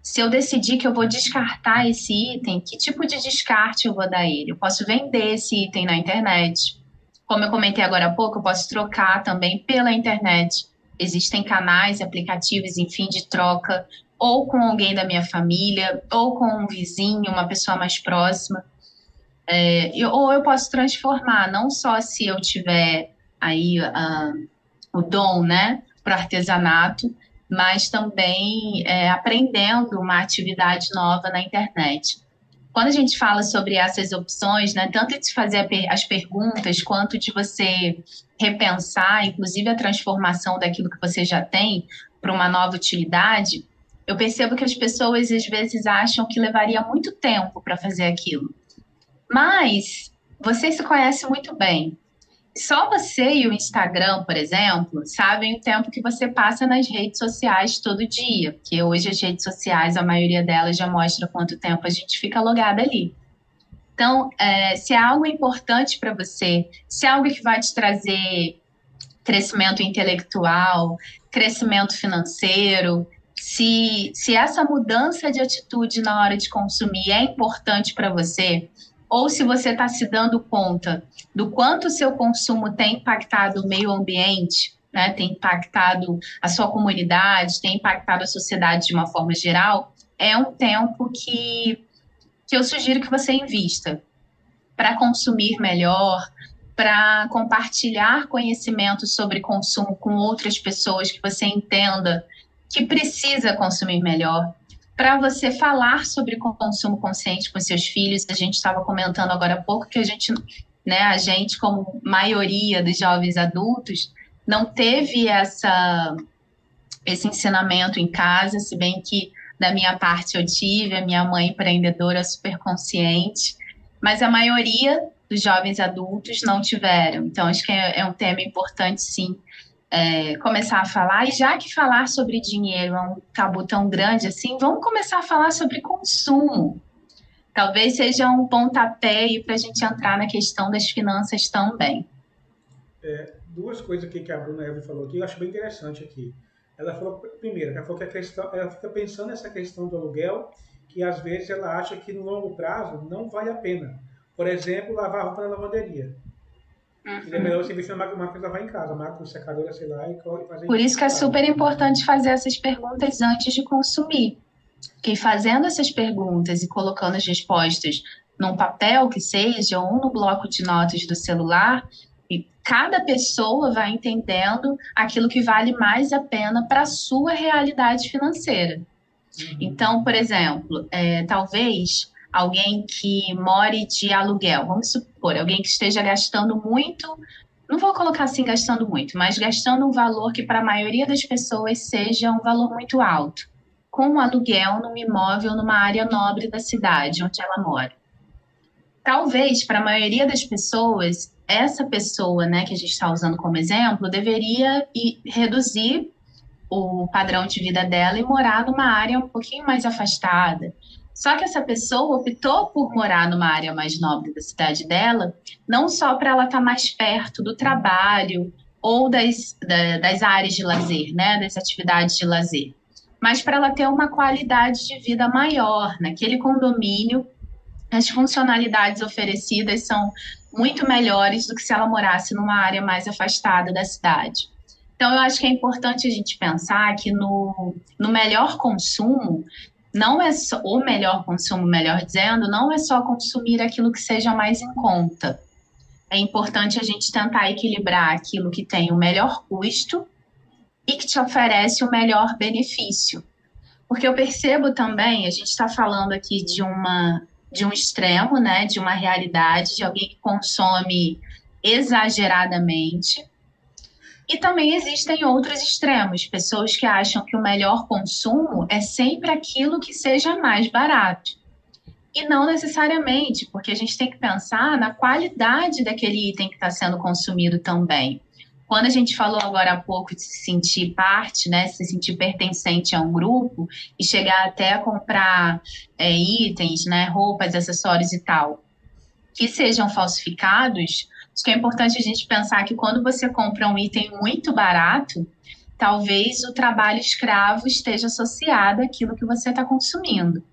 Se eu decidir que eu vou descartar esse item, que tipo de descarte eu vou dar a ele? Eu posso vender esse item na internet. Como eu comentei agora há pouco, eu posso trocar também pela internet. Existem canais, aplicativos, enfim, de troca, ou com alguém da minha família, ou com um vizinho, uma pessoa mais próxima. Ou eu posso transformar, não só se eu tiver aí o dom, né, para o artesanato, mas também aprendendo uma atividade nova na internet. Quando a gente fala sobre essas opções, né, tanto de fazer as perguntas, quanto de você repensar, inclusive a transformação daquilo que você já tem para uma nova utilidade, eu percebo que as pessoas às vezes acham que levaria muito tempo para fazer aquilo. Mas você se conhece muito bem. Só você e o Instagram, por exemplo, sabem o tempo que você passa nas redes sociais todo dia, que hoje as redes sociais, a maioria delas já mostra quanto tempo a gente fica logada ali. Então, se é algo importante para você, se é algo que vai te trazer crescimento intelectual, crescimento financeiro, se essa mudança de atitude na hora de consumir é importante para você, ou se você está se dando conta do quanto o seu consumo tem impactado o meio ambiente, né, tem impactado a sua comunidade, tem impactado a sociedade de uma forma geral, é um tempo que eu sugiro que você invista para consumir melhor, para compartilhar conhecimento sobre consumo com outras pessoas que você entenda que precisa consumir melhor, para você falar sobre consumo consciente com seus filhos. A gente estava comentando agora há pouco que a gente, como maioria dos jovens adultos, não teve esse ensinamento em casa, se bem que da minha parte eu tive, a minha mãe empreendedora super consciente, mas a maioria dos jovens adultos não tiveram. Então, acho que é um tema importante, sim, começar a falar. E já que falar sobre dinheiro é um tabu tão grande assim, vamos começar a falar sobre consumo. Talvez seja um pontapé para a gente entrar na questão das finanças também. Duas coisas aqui que a Bruna Eva falou aqui, eu acho bem interessante aqui. Ela falou, primeiro, ela falou que ela fica pensando nessa questão do aluguel, que às vezes ela acha que no longo prazo não vale a pena. Por exemplo, lavar roupa na lavanderia. É melhor você investir numa máquina de lavar em casa, máquina secadora, sei lá, e fazer. Por isso que é super importante fazer essas perguntas antes de consumir. Porque fazendo essas perguntas e colocando as respostas num papel que seja, ou no bloco de notas do celular, e cada pessoa vai entendendo aquilo que vale mais a pena para a sua realidade financeira. Então, por exemplo, talvez alguém que more de aluguel, vamos supor, alguém que esteja gastando muito, não vou colocar assim gastando muito, mas gastando um valor que para a maioria das pessoas seja um valor muito alto, com um aluguel num imóvel numa área nobre da cidade onde ela mora. Talvez para a maioria das pessoas, essa pessoa, né, que a gente está usando como exemplo, deveria reduzir o padrão de vida dela e morar numa área um pouquinho mais afastada. Só que essa pessoa optou por morar numa área mais nobre da cidade dela, não só para ela estar mais perto do trabalho ou das áreas de lazer, né, das atividades de lazer, mas para ela ter uma qualidade de vida maior. Naquele condomínio, as funcionalidades oferecidas são muito melhores do que se ela morasse numa área mais afastada da cidade. Então, eu acho que é importante a gente pensar que no melhor consumo, não é só o melhor consumo, melhor dizendo, não é só consumir aquilo que seja mais em conta. É importante a gente tentar equilibrar aquilo que tem o melhor custo e que te oferece o melhor benefício. Porque eu percebo também, a gente está falando aqui de um extremo, né, de uma realidade, de alguém que consome exageradamente. E também existem outros extremos, pessoas que acham que o melhor consumo é sempre aquilo que seja mais barato. E não necessariamente, porque a gente tem que pensar na qualidade daquele item que está sendo consumido também. Quando a gente falou agora há pouco de se sentir parte, né, se sentir pertencente a um grupo e chegar até a comprar itens, né, roupas, acessórios e tal, que sejam falsificados, Acho que é importante a gente pensar que quando você compra um item muito barato, talvez o trabalho escravo esteja associado àquilo que você está consumindo.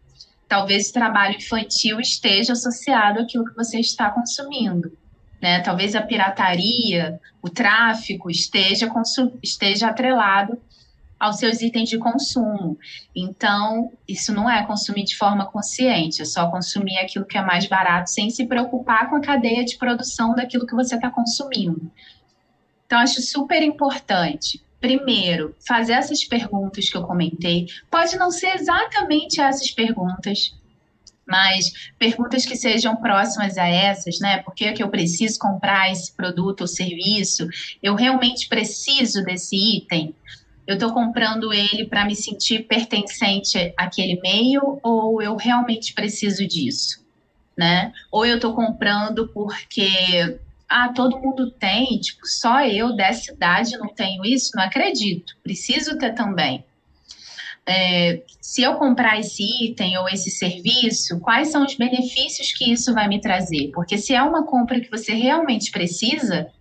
Talvez o trabalho infantil esteja associado àquilo que você está consumindo. Né? Talvez a pirataria, o tráfico esteja atrelado aos seus itens de consumo. Então, isso não é consumir de forma consciente, é só consumir aquilo que é mais barato sem se preocupar com a cadeia de produção daquilo que você está consumindo. Então, acho super importante, primeiro, fazer essas perguntas que eu comentei. Pode não ser exatamente essas perguntas, mas perguntas que sejam próximas a essas, né? Por que é que eu preciso comprar esse produto ou serviço? Eu realmente preciso desse item? Eu estou comprando ele para me sentir pertencente àquele meio ou eu realmente preciso disso, né? Ou eu estou comprando porque todo mundo tem, tipo, só eu dessa idade não tenho isso? Não acredito, preciso ter também. Se eu comprar esse item ou esse serviço, quais são os benefícios que isso vai me trazer? Porque se é uma compra que você realmente precisa,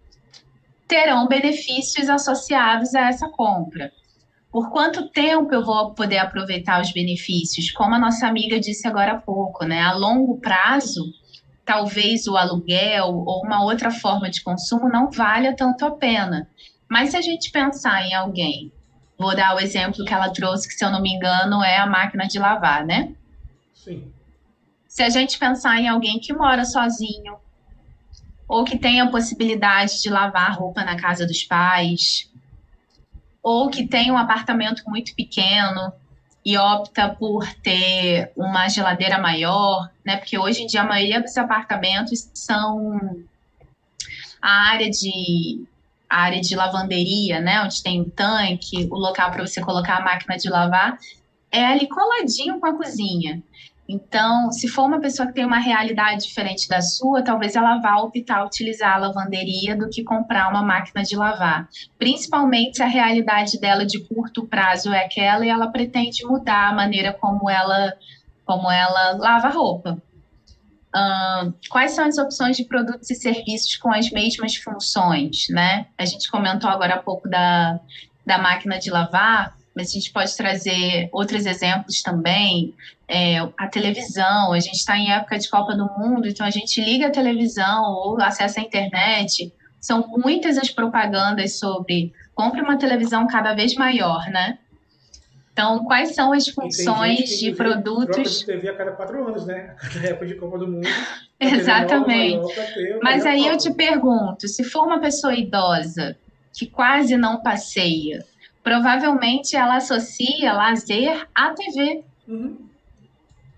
terão benefícios associados a essa compra. Por quanto tempo eu vou poder aproveitar os benefícios? Como a nossa amiga disse agora há pouco, né? A longo prazo, talvez o aluguel ou uma outra forma de consumo não valha tanto a pena. Mas se a gente pensar em alguém, vou dar o exemplo que ela trouxe, que se eu não me engano é a máquina de lavar, né? Sim. Se a gente pensar em alguém que mora sozinho, ou que tem a possibilidade de lavar a roupa na casa dos pais, ou que tem um apartamento muito pequeno e opta por ter uma geladeira maior, né? Porque hoje em dia a maioria dos apartamentos são a área de lavanderia, né? Onde tem o tanque, o local para você colocar a máquina de lavar, é ali coladinho com a cozinha. Então, se for uma pessoa que tem uma realidade diferente da sua, talvez ela vá optar utilizar a lavanderia do que comprar uma máquina de lavar. Principalmente se a realidade dela de curto prazo é aquela e ela pretende mudar a maneira como ela lava a roupa. Quais são as opções de produtos e serviços com as mesmas funções, né? A gente comentou agora há pouco da máquina de lavar, mas a gente pode trazer outros exemplos também. A televisão, a gente está em época de Copa do Mundo, então a gente liga a televisão ou acessa a internet. São muitas as propagandas sobre compre uma televisão cada vez maior, né? Então, quais são as funções de produtos... troca de TV a cada 4 anos, né? A cada época de Copa do Mundo. Exatamente. Mas aí eu te foto. pergunto, se for uma pessoa idosa que quase não passeia, provavelmente ela associa lazer à TV. Uhum.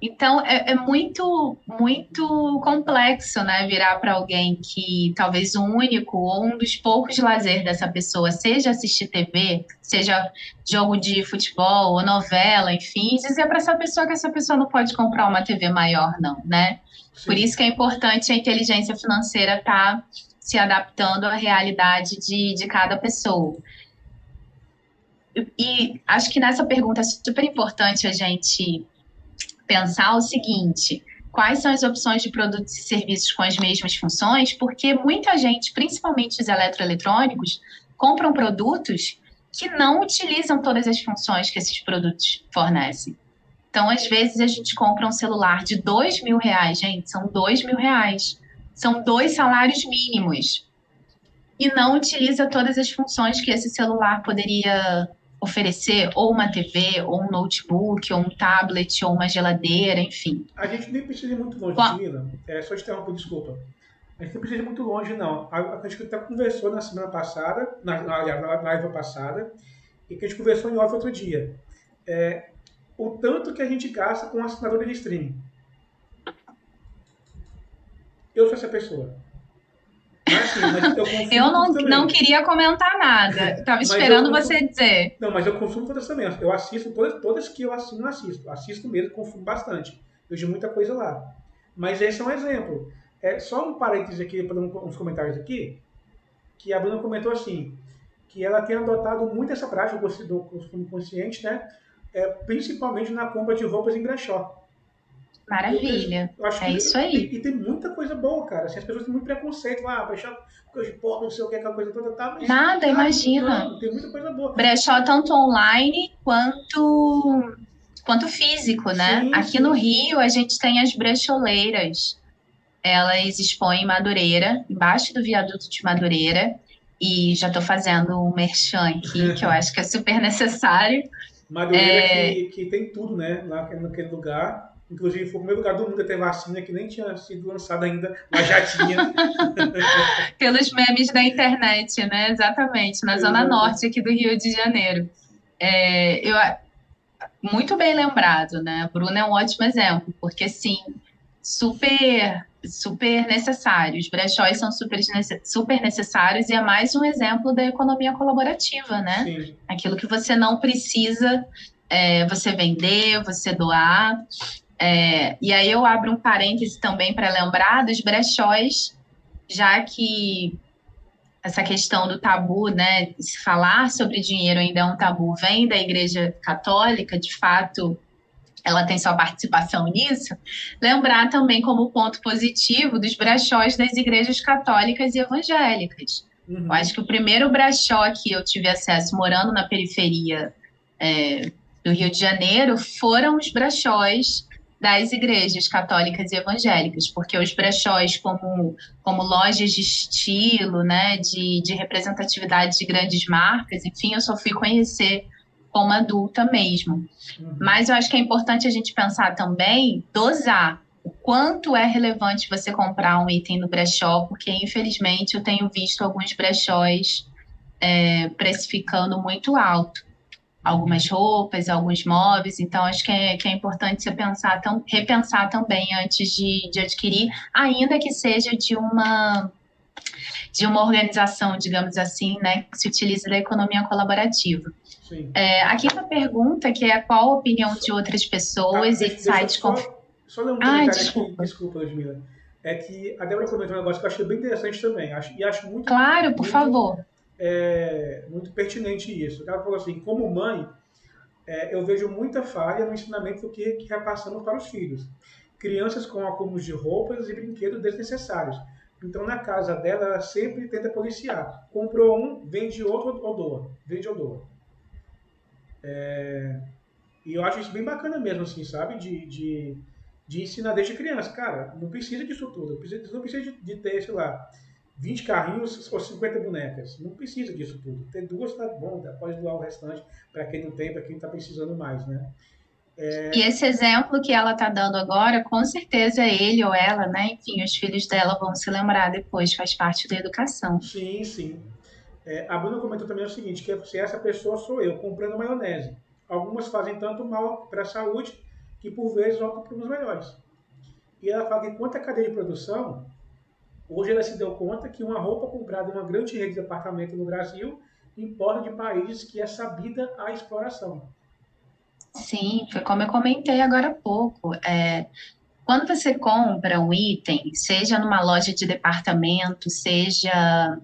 Então, é muito, muito complexo, né? Virar para alguém que talvez o único ou um dos poucos lazer dessa pessoa seja assistir TV, seja jogo de futebol ou novela, enfim, e dizer para essa pessoa que essa pessoa não pode comprar uma TV maior, não, né? Sim. Por isso que é importante a inteligência financeira estar se adaptando à realidade de cada pessoa. E acho que nessa pergunta é super importante a gente pensar o seguinte: quais são as opções de produtos e serviços com as mesmas funções? Porque muita gente, principalmente os eletroeletrônicos, compram produtos que não utilizam todas as funções que esses produtos fornecem. Então, às vezes, a gente compra um celular de R$2.000, gente, são R$2.000. São 2 salários mínimos. E não utiliza todas as funções que esse celular poderia oferecer, ou uma TV, ou um notebook, ou um tablet, ou uma geladeira, enfim. A gente nem precisa ir muito longe, Celina. Só te interromper, desculpa. A gente não precisa ir muito longe, não. A gente até conversou na semana passada, na live passada, e que a gente conversou em off outro dia. O tanto que a gente gasta com assinatura de streaming. Eu sou essa pessoa. Mas eu não queria comentar nada. Estava esperando você dizer. Não, mas eu consumo todas também. Eu assisto todas que eu assino, assisto. Assisto mesmo, consumo bastante. Vejo muita coisa lá. Mas esse é um exemplo. Só um parênteses aqui, para uns comentários aqui, que a Bruna comentou assim, que ela tem adotado muito essa prática do consumo consciente, né? Principalmente na compra de roupas em brechó. Maravilha. Eu acho que É isso aí. tem muita coisa boa, cara. Assim, as pessoas têm muito preconceito. Ah, fechar coisa de pobre, não sei o que, aquela coisa toda, tá. Mas, Nada, cara, imagina. não, tem muita coisa boa. Brechó tanto online quanto físico, né? Sim, Aqui no sim, Rio sim. a gente tem as brecholeiras. Elas expõem em Madureira, embaixo do viaduto de Madureira. E já estou fazendo um merchan aqui, que eu acho que é super necessário. Madureira que tem tudo, né? Lá naquele lugar. Inclusive, foi o primeiro lugar do mundo a ter vacina que nem tinha sido lançada ainda, mas já tinha. Pelos memes da internet, né? Exatamente, na zona Exatamente. norte aqui do Rio de Janeiro. Muito bem lembrado, né? Bruno é um ótimo exemplo, porque sim, super necessário. Os brechóis são super necessários e é mais um exemplo da economia colaborativa, né? Sim. Aquilo que você não precisa você vender, você doar. E aí eu abro um parêntese também para lembrar dos brechóis, já que essa questão do tabu, né, se falar sobre dinheiro ainda é um tabu, vem da Igreja Católica, de fato, ela tem sua participação nisso, lembrar também como ponto positivo dos brechós das igrejas católicas e evangélicas. Eu Uhum. acho que o primeiro brechó que eu tive acesso morando na periferia do Rio de Janeiro foram os brechós das igrejas católicas e evangélicas, porque os brechós como lojas de estilo, né, de representatividade de grandes marcas, enfim, eu só fui conhecer como adulta mesmo. Uhum. Mas eu acho que é importante a gente pensar também, dosar o quanto é relevante você comprar um item no brechó, porque infelizmente eu tenho visto alguns brechós precificando muito alto algumas roupas, alguns móveis, então acho que é importante você repensar também antes de adquirir, ainda que seja de uma organização, digamos assim, né, que se utilize da economia colaborativa. Sim. Aqui uma pergunta que é qual a opinião Só, de outras tá, pessoas em deixa eu sites com... só ler um Ai, comentário aqui, desculpa. desculpa, Ludmila. É que a Débora comentou um negócio que eu achei bem interessante também. E acho Claro, por muito, favor. muito pertinente isso. Ela falou assim: como mãe, eu vejo muita falha no ensinamento do que repassamos para os filhos. Crianças com acúmulos de roupas e brinquedos desnecessários. Então, na casa dela, ela sempre tenta policiar. Comprou um, vende outro ou doa. Vende ou doa. E eu acho isso bem bacana mesmo, assim, sabe? De ensinar desde criança. Cara, não precisa disso tudo. Não precisa de ter, sei lá, 20 carrinhos ou 50 bonecas. Não precisa disso tudo. Ter duas tá bom, pode doar o restante para quem não tem, para quem está precisando mais, né? E esse exemplo que ela está dando agora, com certeza ele ou ela, né? Enfim, os filhos dela vão se lembrar depois, faz parte da educação. Sim, sim. A Bruna comentou também o seguinte, que se essa pessoa sou eu, comprando maionese. Algumas fazem tanto mal para a saúde que por vezes optam por uns melhores. E ela fala que quanto à cadeia de produção, hoje ela se deu conta que uma roupa comprada em uma grande rede de apartamento no Brasil importa de países que é sabida a exploração. Sim, foi como eu comentei agora há pouco. Quando você compra um item, seja numa loja de departamento, seja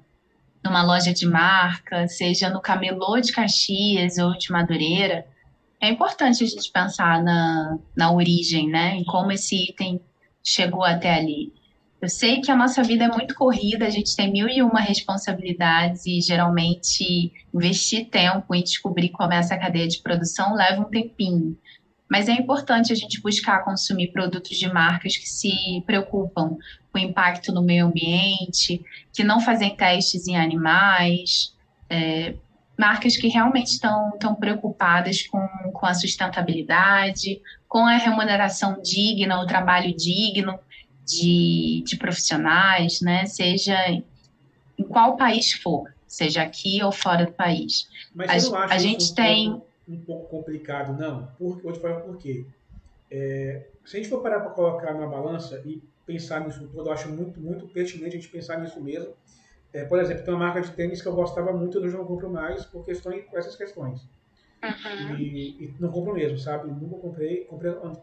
numa loja de marca, seja no camelô de Caxias ou de Madureira, é importante a gente pensar na origem, né? Em como esse item chegou até ali. Eu sei que a nossa vida é muito corrida, a gente tem mil e uma responsabilidades e geralmente investir tempo em descobrir como é essa cadeia de produção leva um tempinho. Mas é importante a gente buscar consumir produtos de marcas que se preocupam com o impacto no meio ambiente, que não fazem testes em animais, marcas que realmente estão preocupadas com a sustentabilidade, com a remuneração digna, o trabalho digno de profissionais, né? Seja em qual país for, seja aqui ou fora do país. Mas A, você não a acha isso gente tem. um pouco complicado, não? Vou te falar por quê. Se a gente for parar para colocar na balança e pensar nisso tudo, eu acho muito, muito pertinente a gente pensar nisso mesmo. Por exemplo, tem uma marca de tênis que eu gostava muito, eu não compro mais por essas questões. Uhum. E não compro mesmo, sabe? Nunca comprei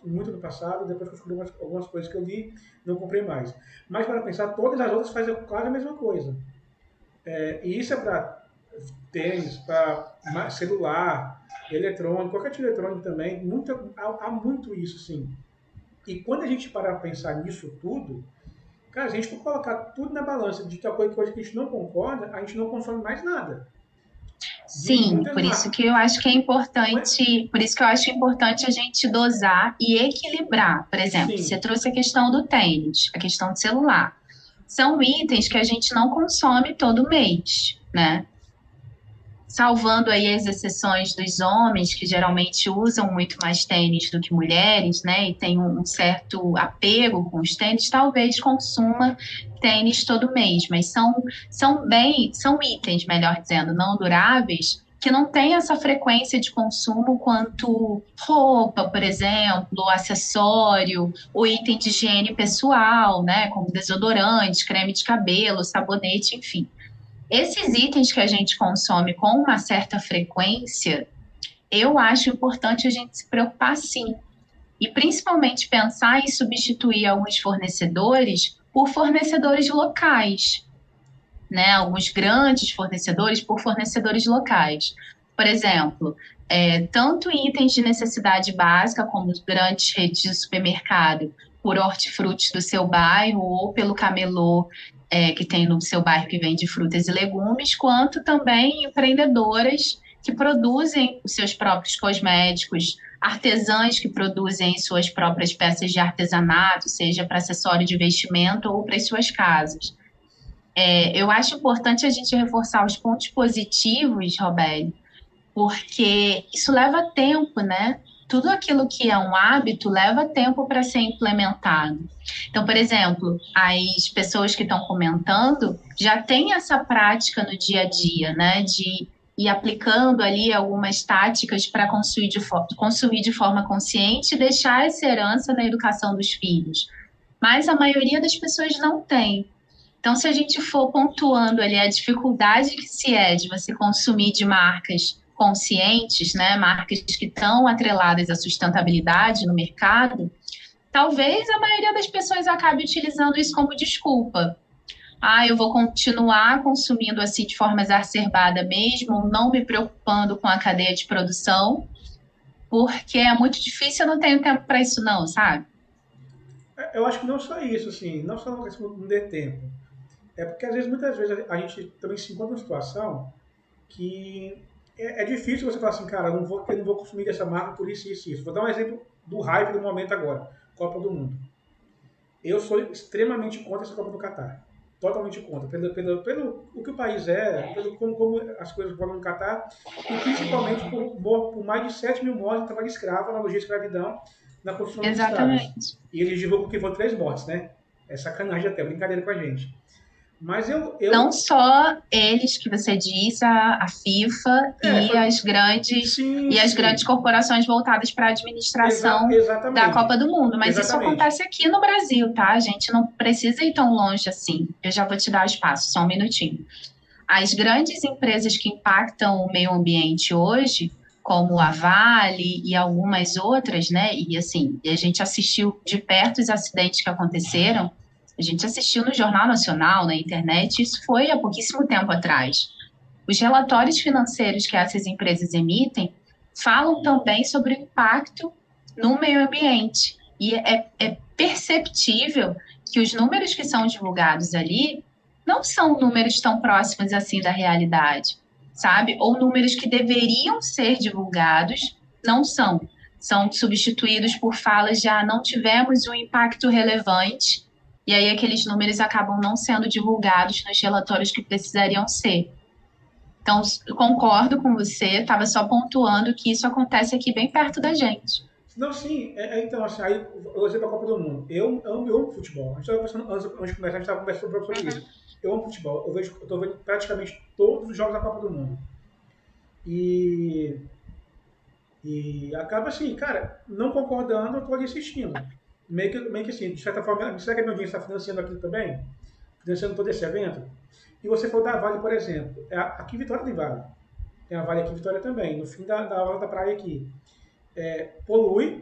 muito no passado, depois que eu descobri algumas coisas que eu li, não comprei mais. Mas para pensar, todas as outras fazem quase a mesma coisa. E isso é para tênis, para celular, eletrônico, qualquer tipo de eletrônico também. Há muito isso, sim. E quando a gente parar para pensar nisso tudo, cara, se a gente for colocar tudo na balança de tal coisa que a gente não concorda, a gente não consome mais nada. De Sim, muitas por isso marcas. que eu acho que é Não é? importante, por isso que eu acho importante a gente dosar e equilibrar. Por exemplo, você Sim, trouxe a questão do tênis, a questão do celular. São itens que a gente não consome todo mês, né? Salvando aí as exceções dos homens, que geralmente usam muito mais tênis do que mulheres, né? E tem um certo apego com os tênis, talvez consuma tênis todo mês, mas são itens, melhor dizendo, não duráveis, que não têm essa frequência de consumo quanto roupa, por exemplo, acessório, ou item de higiene pessoal, né? Como desodorante, creme de cabelo, sabonete, enfim. Esses itens que a gente consome com uma certa frequência, eu acho importante a gente se preocupar sim. E principalmente pensar em substituir alguns fornecedores por fornecedores locais, né? Alguns grandes fornecedores por fornecedores locais. Por exemplo, tanto em itens de necessidade básica, como grandes redes de supermercado, por hortifrutis do seu bairro ou pelo camelô que tem no seu bairro que vende frutas e legumes, quanto também empreendedoras que produzem os seus próprios cosméticos, artesãs que produzem suas próprias peças de artesanato, seja para acessório de vestimento ou para as suas casas. Eu acho importante a gente reforçar os pontos positivos, Roberto, porque isso leva tempo, né? Tudo aquilo que é um hábito leva tempo para ser implementado. Então, por exemplo, as pessoas que estão comentando já têm essa prática no dia a dia, né? De ir aplicando ali algumas táticas para consumir de forma consciente e deixar essa herança na educação dos filhos. Mas a maioria das pessoas não tem. Então, se a gente for pontuando ali a dificuldade que se é de você consumir de marcas conscientes, né, marcas que estão atreladas à sustentabilidade no mercado, talvez a maioria das pessoas acabe utilizando isso como desculpa. Ah, eu vou continuar consumindo assim de forma exacerbada mesmo, não me preocupando com a cadeia de produção, porque é muito difícil, eu não tenho tempo para isso não, sabe? eu acho que não só isso, assim, não só uma questão de não ter tempo. É porque às vezes, muitas vezes, a gente também se encontra numa situação que é difícil você falar assim, cara, eu não vou consumir dessa marca por isso, isso, isso. Vou dar um exemplo do hype do momento agora, Copa do Mundo. Eu sou extremamente contra essa Copa do Catar. Totalmente contra. Pelo o que o país é, pelo como as coisas foram no Catar, e principalmente por mais de 7 mil mortes de trabalho escravo, analogia à escravidão, na construção dos estádios. Exatamente. E eles divulgam que foram 3 mortes, né? É sacanagem até, brincadeira com a gente. Mas Não só eles que você disse, a FIFA e foi, e sim, as grandes sim, corporações voltadas para a administração da Copa exatamente, do Mundo, mas isso exatamente. acontece aqui no Brasil, tá? A gente não precisa ir tão longe assim. Eu já vou te dar o espaço, só um minutinho. As grandes empresas que impactam o meio ambiente hoje, como a Vale e algumas outras, né? E assim, a gente assistiu de perto os acidentes que aconteceram. A gente assistiu no Jornal Nacional, na internet, isso foi há pouquíssimo tempo atrás. Os relatórios financeiros que essas empresas emitem falam também sobre o impacto no meio ambiente. E é perceptível que os números que são divulgados ali não são números tão próximos assim da realidade, sabe? Ou números que deveriam ser divulgados, não são. São substituídos por falas de não tivemos um impacto relevante, e aí aqueles números acabam não sendo divulgados nos relatórios que precisariam ser. Então, eu concordo com você, estava só pontuando que isso acontece aqui bem perto da gente. Não, sim, então, assim, aí eu usei pra Copa do Mundo. Eu amo futebol. A gente estava conversando, antes de começar, a gente estava conversando sobre isso. Eu amo futebol. Eu tô vendo praticamente todos os jogos da Copa do Mundo. E, e acaba assim, cara, não concordando, eu tô ali assistindo. Meio que assim, de certa forma, será que a minha audiência está financiando aquilo também? Financiando todo esse evento? E você falou da Vale, por exemplo. Aqui em Vitória tem Vale. Tem a Vale aqui em Vitória também, no fim da hora da praia aqui. Polui,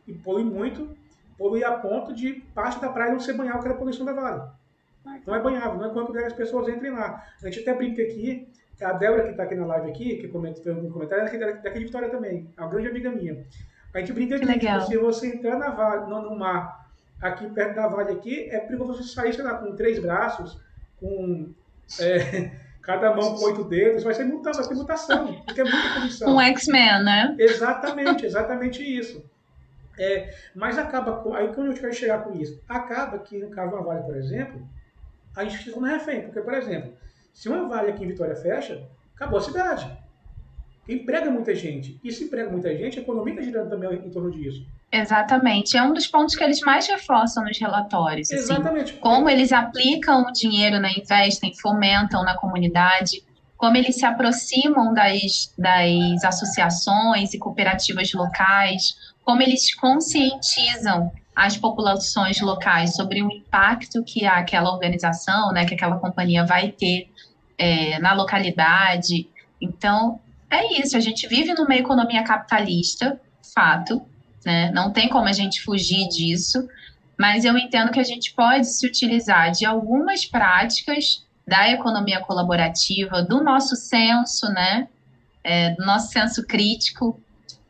e polui muito, polui a ponto de parte da praia não ser banhável, que era a poluição da Vale. Não é banhável, não é quando as pessoas entrem lá. A gente até brinca aqui, a Débora que está aqui na live aqui, que fez um comentário, é daqui de Vitória também, é uma grande amiga minha. A gente brinca Que aqui, tipo, legal. se você entrar na vale, no mar, aqui perto da vale aqui, é perigoso você sair, sei lá, com 3 braços, com cada mão com 8 dedos, vai ter mutação, porque é muita Um poluição. X-Men, né? Exatamente, exatamente isso. Mas acaba, aí quando eu quero chegar com isso, acaba que no caso da Vale, por exemplo, a gente fica na refém, porque, por exemplo, se uma Vale aqui em Vitória fecha, acabou a cidade. Emprega muita gente. E se emprega muita gente, a economia está girando também em torno disso. Exatamente. É um dos pontos que eles mais reforçam nos relatórios, assim, Exatamente, como porque. eles aplicam o dinheiro, né, investem, fomentam na comunidade, como eles se aproximam das associações e cooperativas locais, como eles conscientizam as populações locais sobre o impacto que aquela organização, né, que aquela companhia vai ter na localidade. Então, é isso, a gente vive numa economia capitalista, fato, né? Não tem como a gente fugir disso, mas eu entendo que a gente pode se utilizar de algumas práticas da economia colaborativa, do nosso senso, né? Do nosso senso crítico,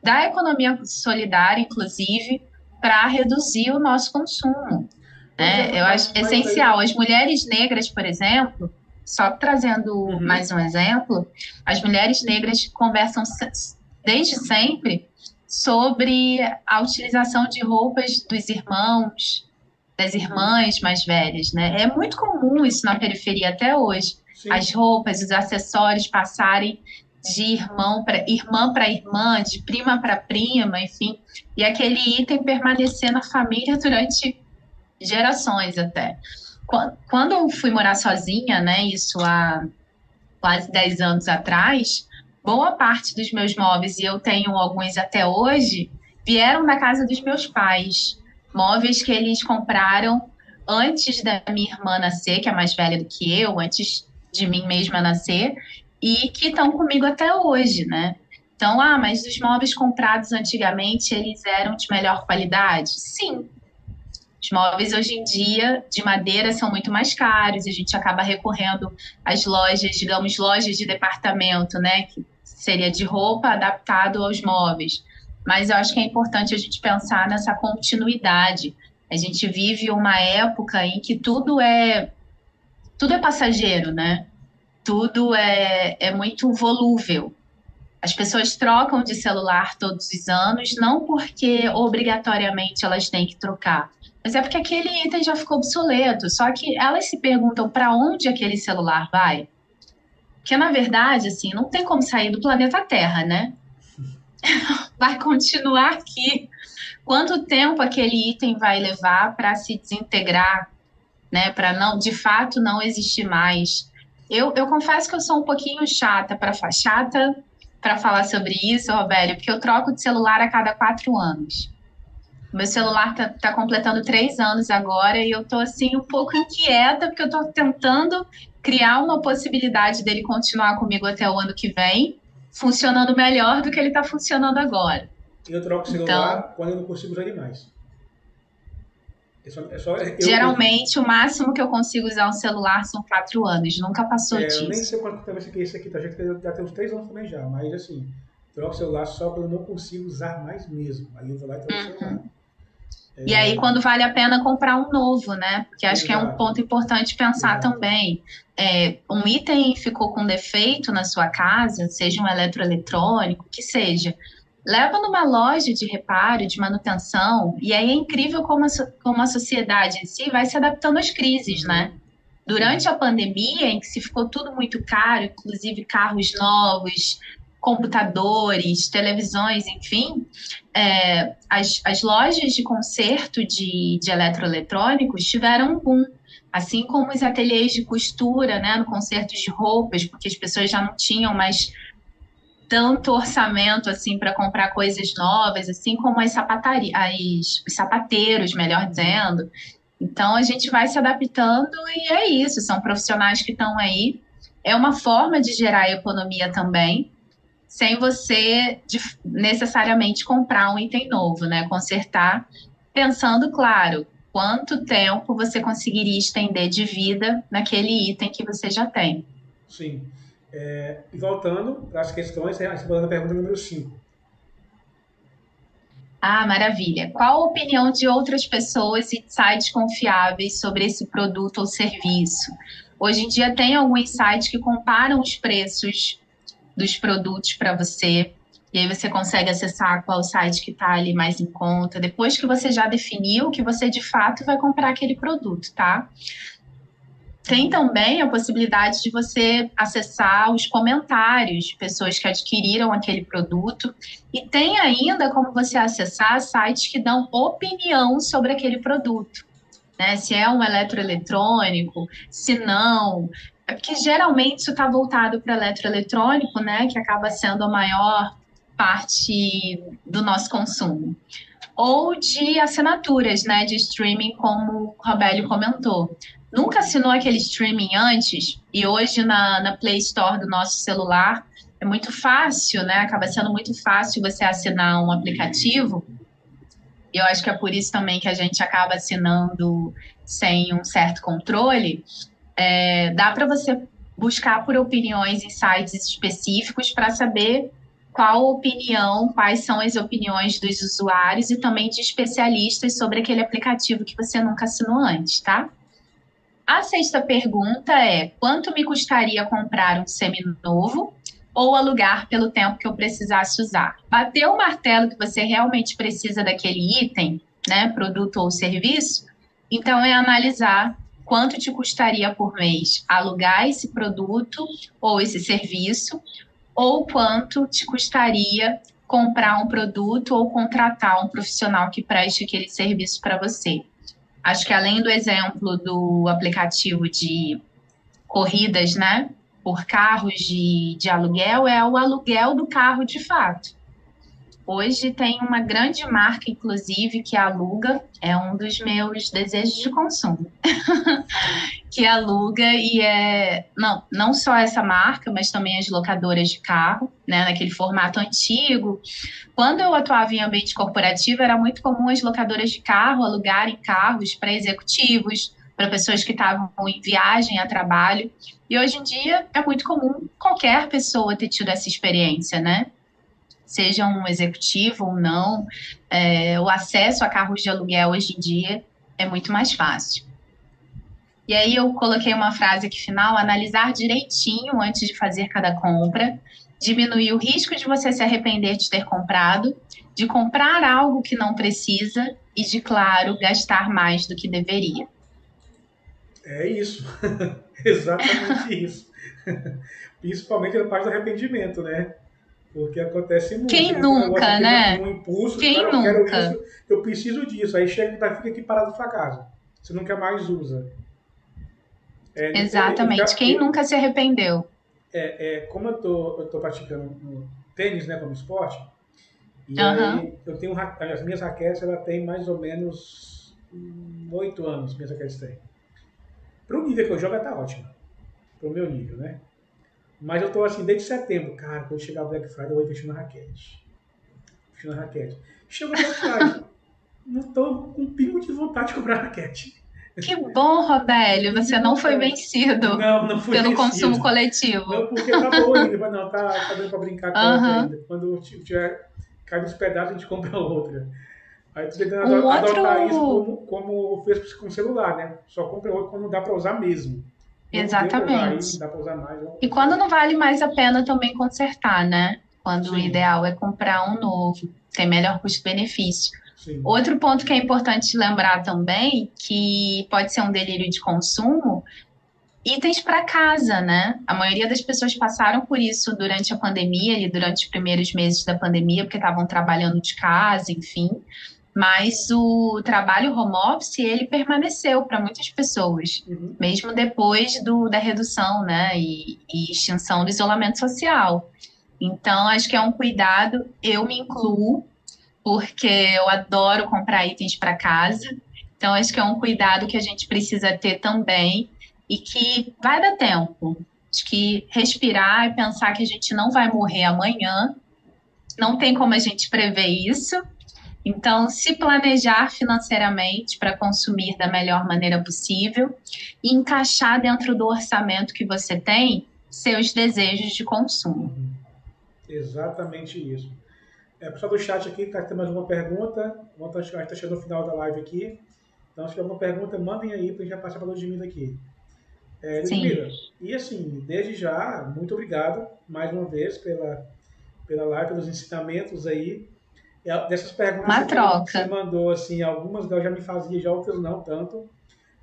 da economia solidária, inclusive, para reduzir o nosso consumo. Pois é, Eu acho mas aí. essencial. As mulheres negras, por exemplo, só trazendo Uhum. mais um exemplo, as mulheres negras conversam desde sempre sobre a utilização de roupas dos irmãos, das irmãs mais velhas, né? É muito comum isso na periferia até hoje. As Sim. roupas, os acessórios passarem de irmã para irmã, de prima para prima, enfim, e aquele item permanecer na família durante gerações até. Quando eu fui morar sozinha, né, isso há quase 10 anos atrás, boa parte dos meus móveis, e eu tenho alguns até hoje, vieram da casa dos meus pais. Móveis que eles compraram antes da minha irmã nascer, que é mais velha do que eu, antes de mim mesma nascer, e que estão comigo até hoje, né? Então, mas os móveis comprados antigamente, eles eram de melhor qualidade? Sim, os móveis hoje em dia de madeira são muito mais caros, a gente acaba recorrendo às lojas, digamos, lojas de departamento, né? Que seria de roupa adaptado aos móveis. Mas eu acho que é importante a gente pensar nessa continuidade. A gente vive uma época em que tudo é passageiro, né? Tudo é muito volúvel. As pessoas trocam de celular todos os anos, não porque obrigatoriamente elas têm que trocar, mas é porque aquele item já ficou obsoleto. Só que elas se perguntam para onde aquele celular vai. Porque, na verdade, assim, não tem como sair do planeta Terra, né? Vai continuar aqui. Quanto tempo aquele item vai levar para se desintegrar, né? Para não, de fato, não existir mais. Eu confesso que eu sou um pouquinho chata para falar sobre isso, Robério, porque eu troco de celular a cada 4 anos. Meu celular tá completando 3 anos agora e eu tô assim um pouco inquieta porque eu tô tentando criar uma possibilidade dele continuar comigo até o ano que vem, funcionando melhor do que ele tá funcionando agora. Eu troco o Então, celular quando eu não consigo usar ele mais. geralmente o máximo que eu consigo usar um celular são 4 anos, nunca passou Eu nem disso. sei quanto tempo esse aqui tá, já tem uns 3 anos também já, mas assim, troco o celular só quando eu não consigo usar mais mesmo. Aí eu vou lá e troco o celular. Uhum. E aí, quando vale a pena comprar um novo, né? Porque acho que é um Exato, ponto importante pensar exato. também. Um item ficou com defeito na sua casa, seja um eletroeletrônico, que seja. Leva numa loja de reparo, de manutenção, e aí é incrível como a sociedade em si vai se adaptando às crises, né? Uhum. Sim, Durante a pandemia, em que se ficou tudo muito caro, inclusive carros novos, computadores, televisões, enfim, as lojas de conserto de eletroeletrônicos tiveram um boom, assim como os ateliês de costura, né, no conserto de roupas, porque as pessoas já não tinham mais tanto orçamento assim para comprar coisas novas, assim como os sapateiros, melhor uhum. dizendo. Então a gente vai se adaptando e é isso, são profissionais que estão aí. É uma forma de gerar economia também, sem você necessariamente comprar um item novo, né? Consertar, pensando, claro, quanto tempo você conseguiria estender de vida naquele item que você já tem. Sim. E voltando para as questões, respondendo a pergunta número 5. Ah, maravilha. Qual a opinião de outras pessoas e sites confiáveis sobre esse produto ou serviço? Hoje em dia tem alguns sites que comparam os preços dos produtos para você, e aí você consegue acessar qual site que está ali mais em conta, depois que você já definiu que você de fato vai comprar aquele produto, tá? Tem também a possibilidade de você acessar os comentários de pessoas que adquiriram aquele produto. E tem ainda como você acessar sites que dão opinião sobre aquele produto, né? Se é um eletroeletrônico, se não. É porque geralmente isso está voltado para eletroeletrônico, né? Que acaba sendo a maior parte do nosso consumo. Ou de assinaturas, né? De streaming, como o Robélio comentou. Nunca assinou aquele streaming antes e hoje na Play Store do nosso celular é muito fácil, né? Acaba sendo muito fácil você assinar um aplicativo. E eu acho que é por isso também que a gente acaba assinando sem um certo controle. Dá para você buscar por opiniões em sites específicos para saber qual opinião, quais são as opiniões dos usuários e também de especialistas sobre aquele aplicativo que você nunca assinou antes, tá? A sexta pergunta é: quanto me custaria comprar um seminovo ou alugar pelo tempo que eu precisasse usar? Bateu o martelo que você realmente precisa daquele item, né, produto ou serviço, então é analisar quanto te custaria por mês alugar esse produto ou esse serviço, ou quanto te custaria comprar um produto ou contratar um profissional que preste aquele serviço para você. Acho que além do exemplo do aplicativo de corridas, né, por carros de aluguel, é o aluguel do carro de fato. Hoje tem uma grande marca, inclusive, que aluga, é um dos meus desejos de consumo, que aluga e não só essa marca, mas também as locadoras de carro, né, naquele formato antigo. Quando eu atuava em ambiente corporativo, era muito comum as locadoras de carro alugarem carros para executivos, para pessoas que estavam em viagem a trabalho. E hoje em dia é muito comum qualquer pessoa ter tido essa experiência, né? Seja um executivo ou não, o acesso a carros de aluguel hoje em dia é muito mais fácil. E aí eu coloquei uma frase aqui final: analisar direitinho antes de fazer cada compra, diminuir o risco de você se arrepender de ter comprado, de comprar algo que não precisa e de, claro, gastar mais do que deveria. É isso. Exatamente isso. Principalmente na parte do arrependimento, né? Porque acontece muito. Você Quem compra um negócio nunca, aqui né? no impulso, cara, Quem eu quero nunca? isso, eu preciso disso. Aí chega e fica aqui parado na sua casa. Você nunca mais usa. Exatamente. Quem nunca se arrependeu? Como eu tô praticando no tênis, né, como esporte, e Aham. aí eu tenho as minhas raquetes, ela tem mais ou menos 8 anos, minhas raquetes têm. Pro nível que eu jogo, ela tá ótima. Pro meu nível, né? Mas eu tô assim, desde setembro, cara, quando chegar o Black Friday, eu vou investir na raquete. Investir na raquete. Chega o Black Friday, não tô com um pingo de vontade de comprar raquete. Que bom, Um Robélio, pingo de você não foi vontade. vencido Não, não fui pelo consumo vencido. coletivo. Não, porque tá bom ainda. Mas não, tá dando pra brincar com outra Aham. ainda. Quando tiver cai nos pedaços, a gente compra outra. Aí tô tentando Um adotar isso outro. como fez com o celular, né? Só compra outro quando dá pra usar mesmo. Não deu pra usar aí, não Exatamente. dá pra usar mais, E vamos quando fazer. não vale mais a pena também consertar, né? Quando o Sim, ideal é comprar um novo, tem melhor custo-benefício. sim. Outro ponto que é importante lembrar também, que pode ser um delírio de consumo, itens para casa, né? A maioria das pessoas passaram por isso durante a pandemia e durante os primeiros meses da pandemia, porque estavam trabalhando de casa, enfim. Mas o trabalho home office, ele permaneceu para muitas pessoas, Uhum. mesmo depois da redução, né, e extinção do isolamento social. Então, acho que é um cuidado, eu me incluo, porque eu adoro comprar itens para casa. Então, acho que é um cuidado que a gente precisa ter também e que vai dar tempo. Acho que respirar e pensar que a gente não vai morrer amanhã, não tem como a gente prever isso. Então, se planejar financeiramente para consumir da melhor maneira possível e encaixar dentro do orçamento que você tem seus desejos de consumo. Uhum. Exatamente isso. Pessoal do chat aqui, tá, tem mais uma pergunta. A gente está chegando no final da live aqui. Então, se tiver alguma pergunta, mandem aí para a gente já passar para a Ludmila aqui. Sim, Ludmila, e assim, desde já, muito obrigado mais uma vez pela live, pelos ensinamentos aí. Dessas perguntas uma que você troca. mandou, assim, algumas eu já me fazia, já outras não tanto.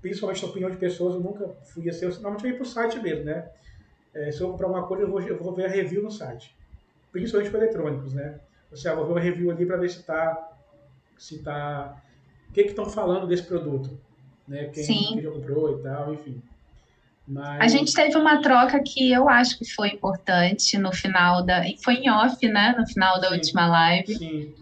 Principalmente a opinião de pessoas, eu nunca fui assim. Eu normalmente eu ia para o site mesmo, né? Se eu comprar uma coisa, eu vou ver a review no site. Principalmente para eletrônicos, né? Ou seja, eu vou ver uma review ali para ver se tá, o que estão falando desse produto, né? Quem Sim. já comprou e tal, enfim. A gente Mas, teve uma troca que eu acho que foi importante no final foi em off, né? No final da sim, última live. sim,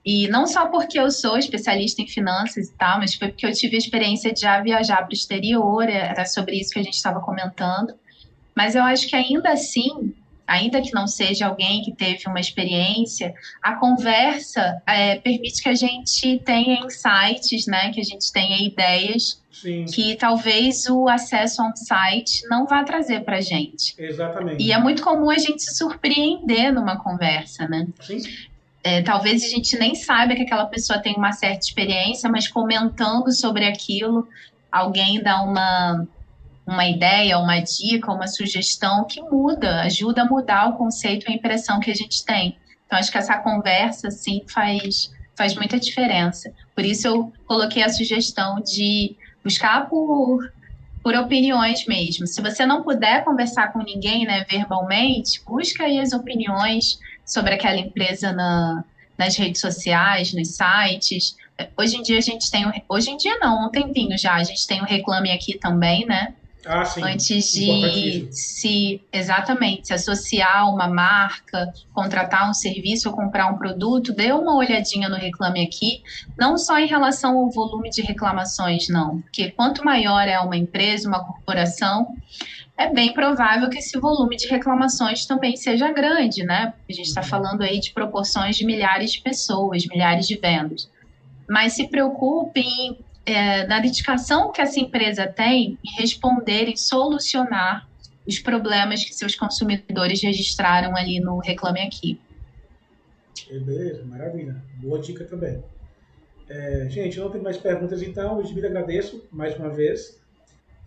E não só porque eu sou especialista em finanças e tal, mas foi porque eu tive a experiência de já viajar para o exterior, era sobre isso que a gente estava comentando. Mas eu acho que ainda assim, ainda que não seja alguém que teve uma experiência, a conversa permite que a gente tenha insights, né? Que a gente tenha ideias sim, que talvez o acesso a um site não vá trazer para a gente. E é exatamente. muito comum a gente se surpreender numa conversa, né? Sim, Talvez a gente nem saiba que aquela pessoa tem uma certa experiência, mas comentando sobre aquilo, alguém dá uma ideia, uma dica, uma sugestão que muda, ajuda a mudar o conceito e a impressão que a gente tem. Então, acho que essa conversa, assim, faz muita diferença. Por isso, eu coloquei a sugestão de buscar por opiniões mesmo. Se você não puder conversar com ninguém, né, verbalmente, busca aí as opiniões sobre aquela empresa nas redes sociais, nos sites. Hoje em dia a gente tem, hoje em dia não, há um tempinho já, a gente tem o Reclame Aqui também, né? sim, Antes de importantíssimo. exatamente, se associar a uma marca, contratar um serviço ou comprar um produto, dê uma olhadinha no Reclame Aqui, não só em relação ao volume de reclamações, não, porque quanto maior é uma empresa, uma corporação, é bem provável que esse volume de reclamações também seja grande, né? A gente está Uhum. falando aí de proporções de milhares de pessoas, milhares de vendas. Mas se preocupe na dedicação que essa empresa tem em responder e solucionar os problemas que seus consumidores registraram ali no Reclame Aqui. Beleza, maravilha. Boa dica também. Gente, não tem mais perguntas, então. Eu te agradeço mais uma vez.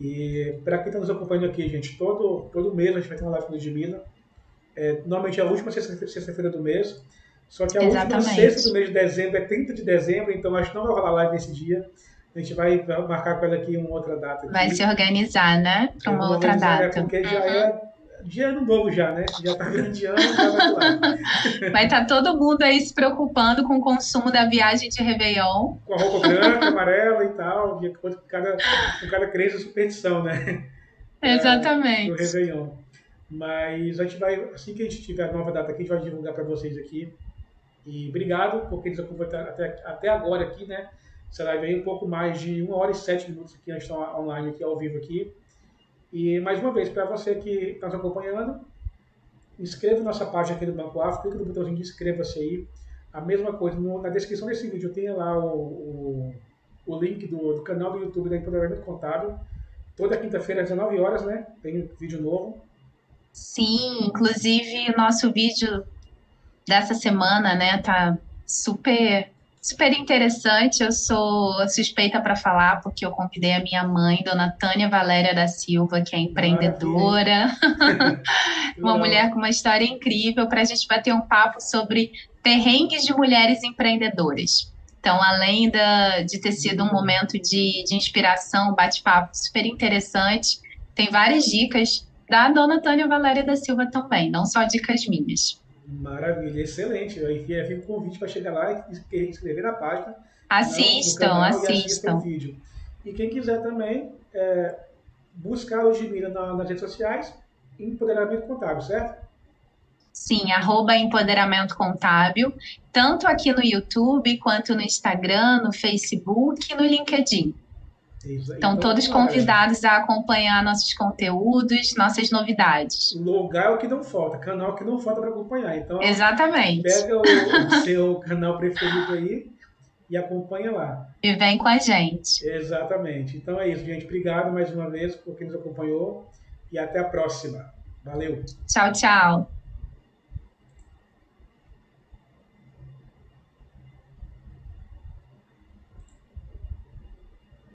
E para quem está nos acompanhando aqui, gente, todo mês a gente vai ter uma live com o Ludmilla. Normalmente é a última sexta-feira do mês. Só que a última sexta do Exatamente. mês de dezembro é 30 de dezembro, então acho que não vai rolar live nesse dia. A gente vai marcar com ela aqui uma outra data Vai se aqui. organizar, né? Para uma Vamos outra organizar, data. porque já Uhum. é dia ano novo já, né? Já tá virando de ano, já vai ter live. Vai estar todo mundo aí se preocupando com o consumo da viagem de Réveillon. Com a roupa branca, amarela e tal, de acordo com cada crença e superstição, né? Pro Exatamente. Réveillon. Mas a gente vai, assim que a gente tiver a nova data aqui, a gente vai divulgar para vocês aqui. E obrigado, porque eles acompanham até agora aqui, né? Essa live aí um pouco mais de 1 hora e 7 minutos aqui, a gente está online aqui, ao vivo aqui. E mais uma vez, para você que está nos acompanhando, inscreva na nossa página aqui do Banco Afro, clica no botãozinho de inscreva-se aí. A mesma coisa, na descrição desse vídeo tem lá o link do canal do YouTube da Empoderamento Contábil. Toda quinta-feira às 19 horas, né? Tem vídeo novo. Sim, inclusive o nosso vídeo dessa semana, né, tá super interessante. Eu sou suspeita para falar porque eu convidei a minha mãe, Dona Tânia Valéria da Silva, que é Maravilha, hein? empreendedora, Que uma legal. mulher com uma história incrível, para a gente bater um papo sobre perrengues de mulheres empreendedoras. Então, além de ter sido Muito um bom. momento de inspiração, um bate-papo super interessante, tem várias dicas da Dona Tânia Valéria da Silva também, não só dicas minhas. Maravilha, excelente. Aí fica o convite para chegar lá e inscrever na página, no Assistam, canal e assista o assistam. vídeo. E quem quiser também, buscar o Ludmilla nas redes sociais, Empoderamento Contábil, certo? Sim, @empoderamento contábil, tanto aqui no YouTube, quanto no Instagram, no Facebook e no LinkedIn. Isso. Estão Então todos vamos lá, galera. convidados a acompanhar nossos conteúdos, nossas novidades. Lugar é o que não falta, canal que não falta para acompanhar. Então, Exatamente. pega o seu canal preferido aí e acompanha lá. E vem com a gente. Exatamente. Então é isso, gente. Obrigado mais uma vez por quem nos acompanhou e até a próxima. Valeu! Tchau, tchau.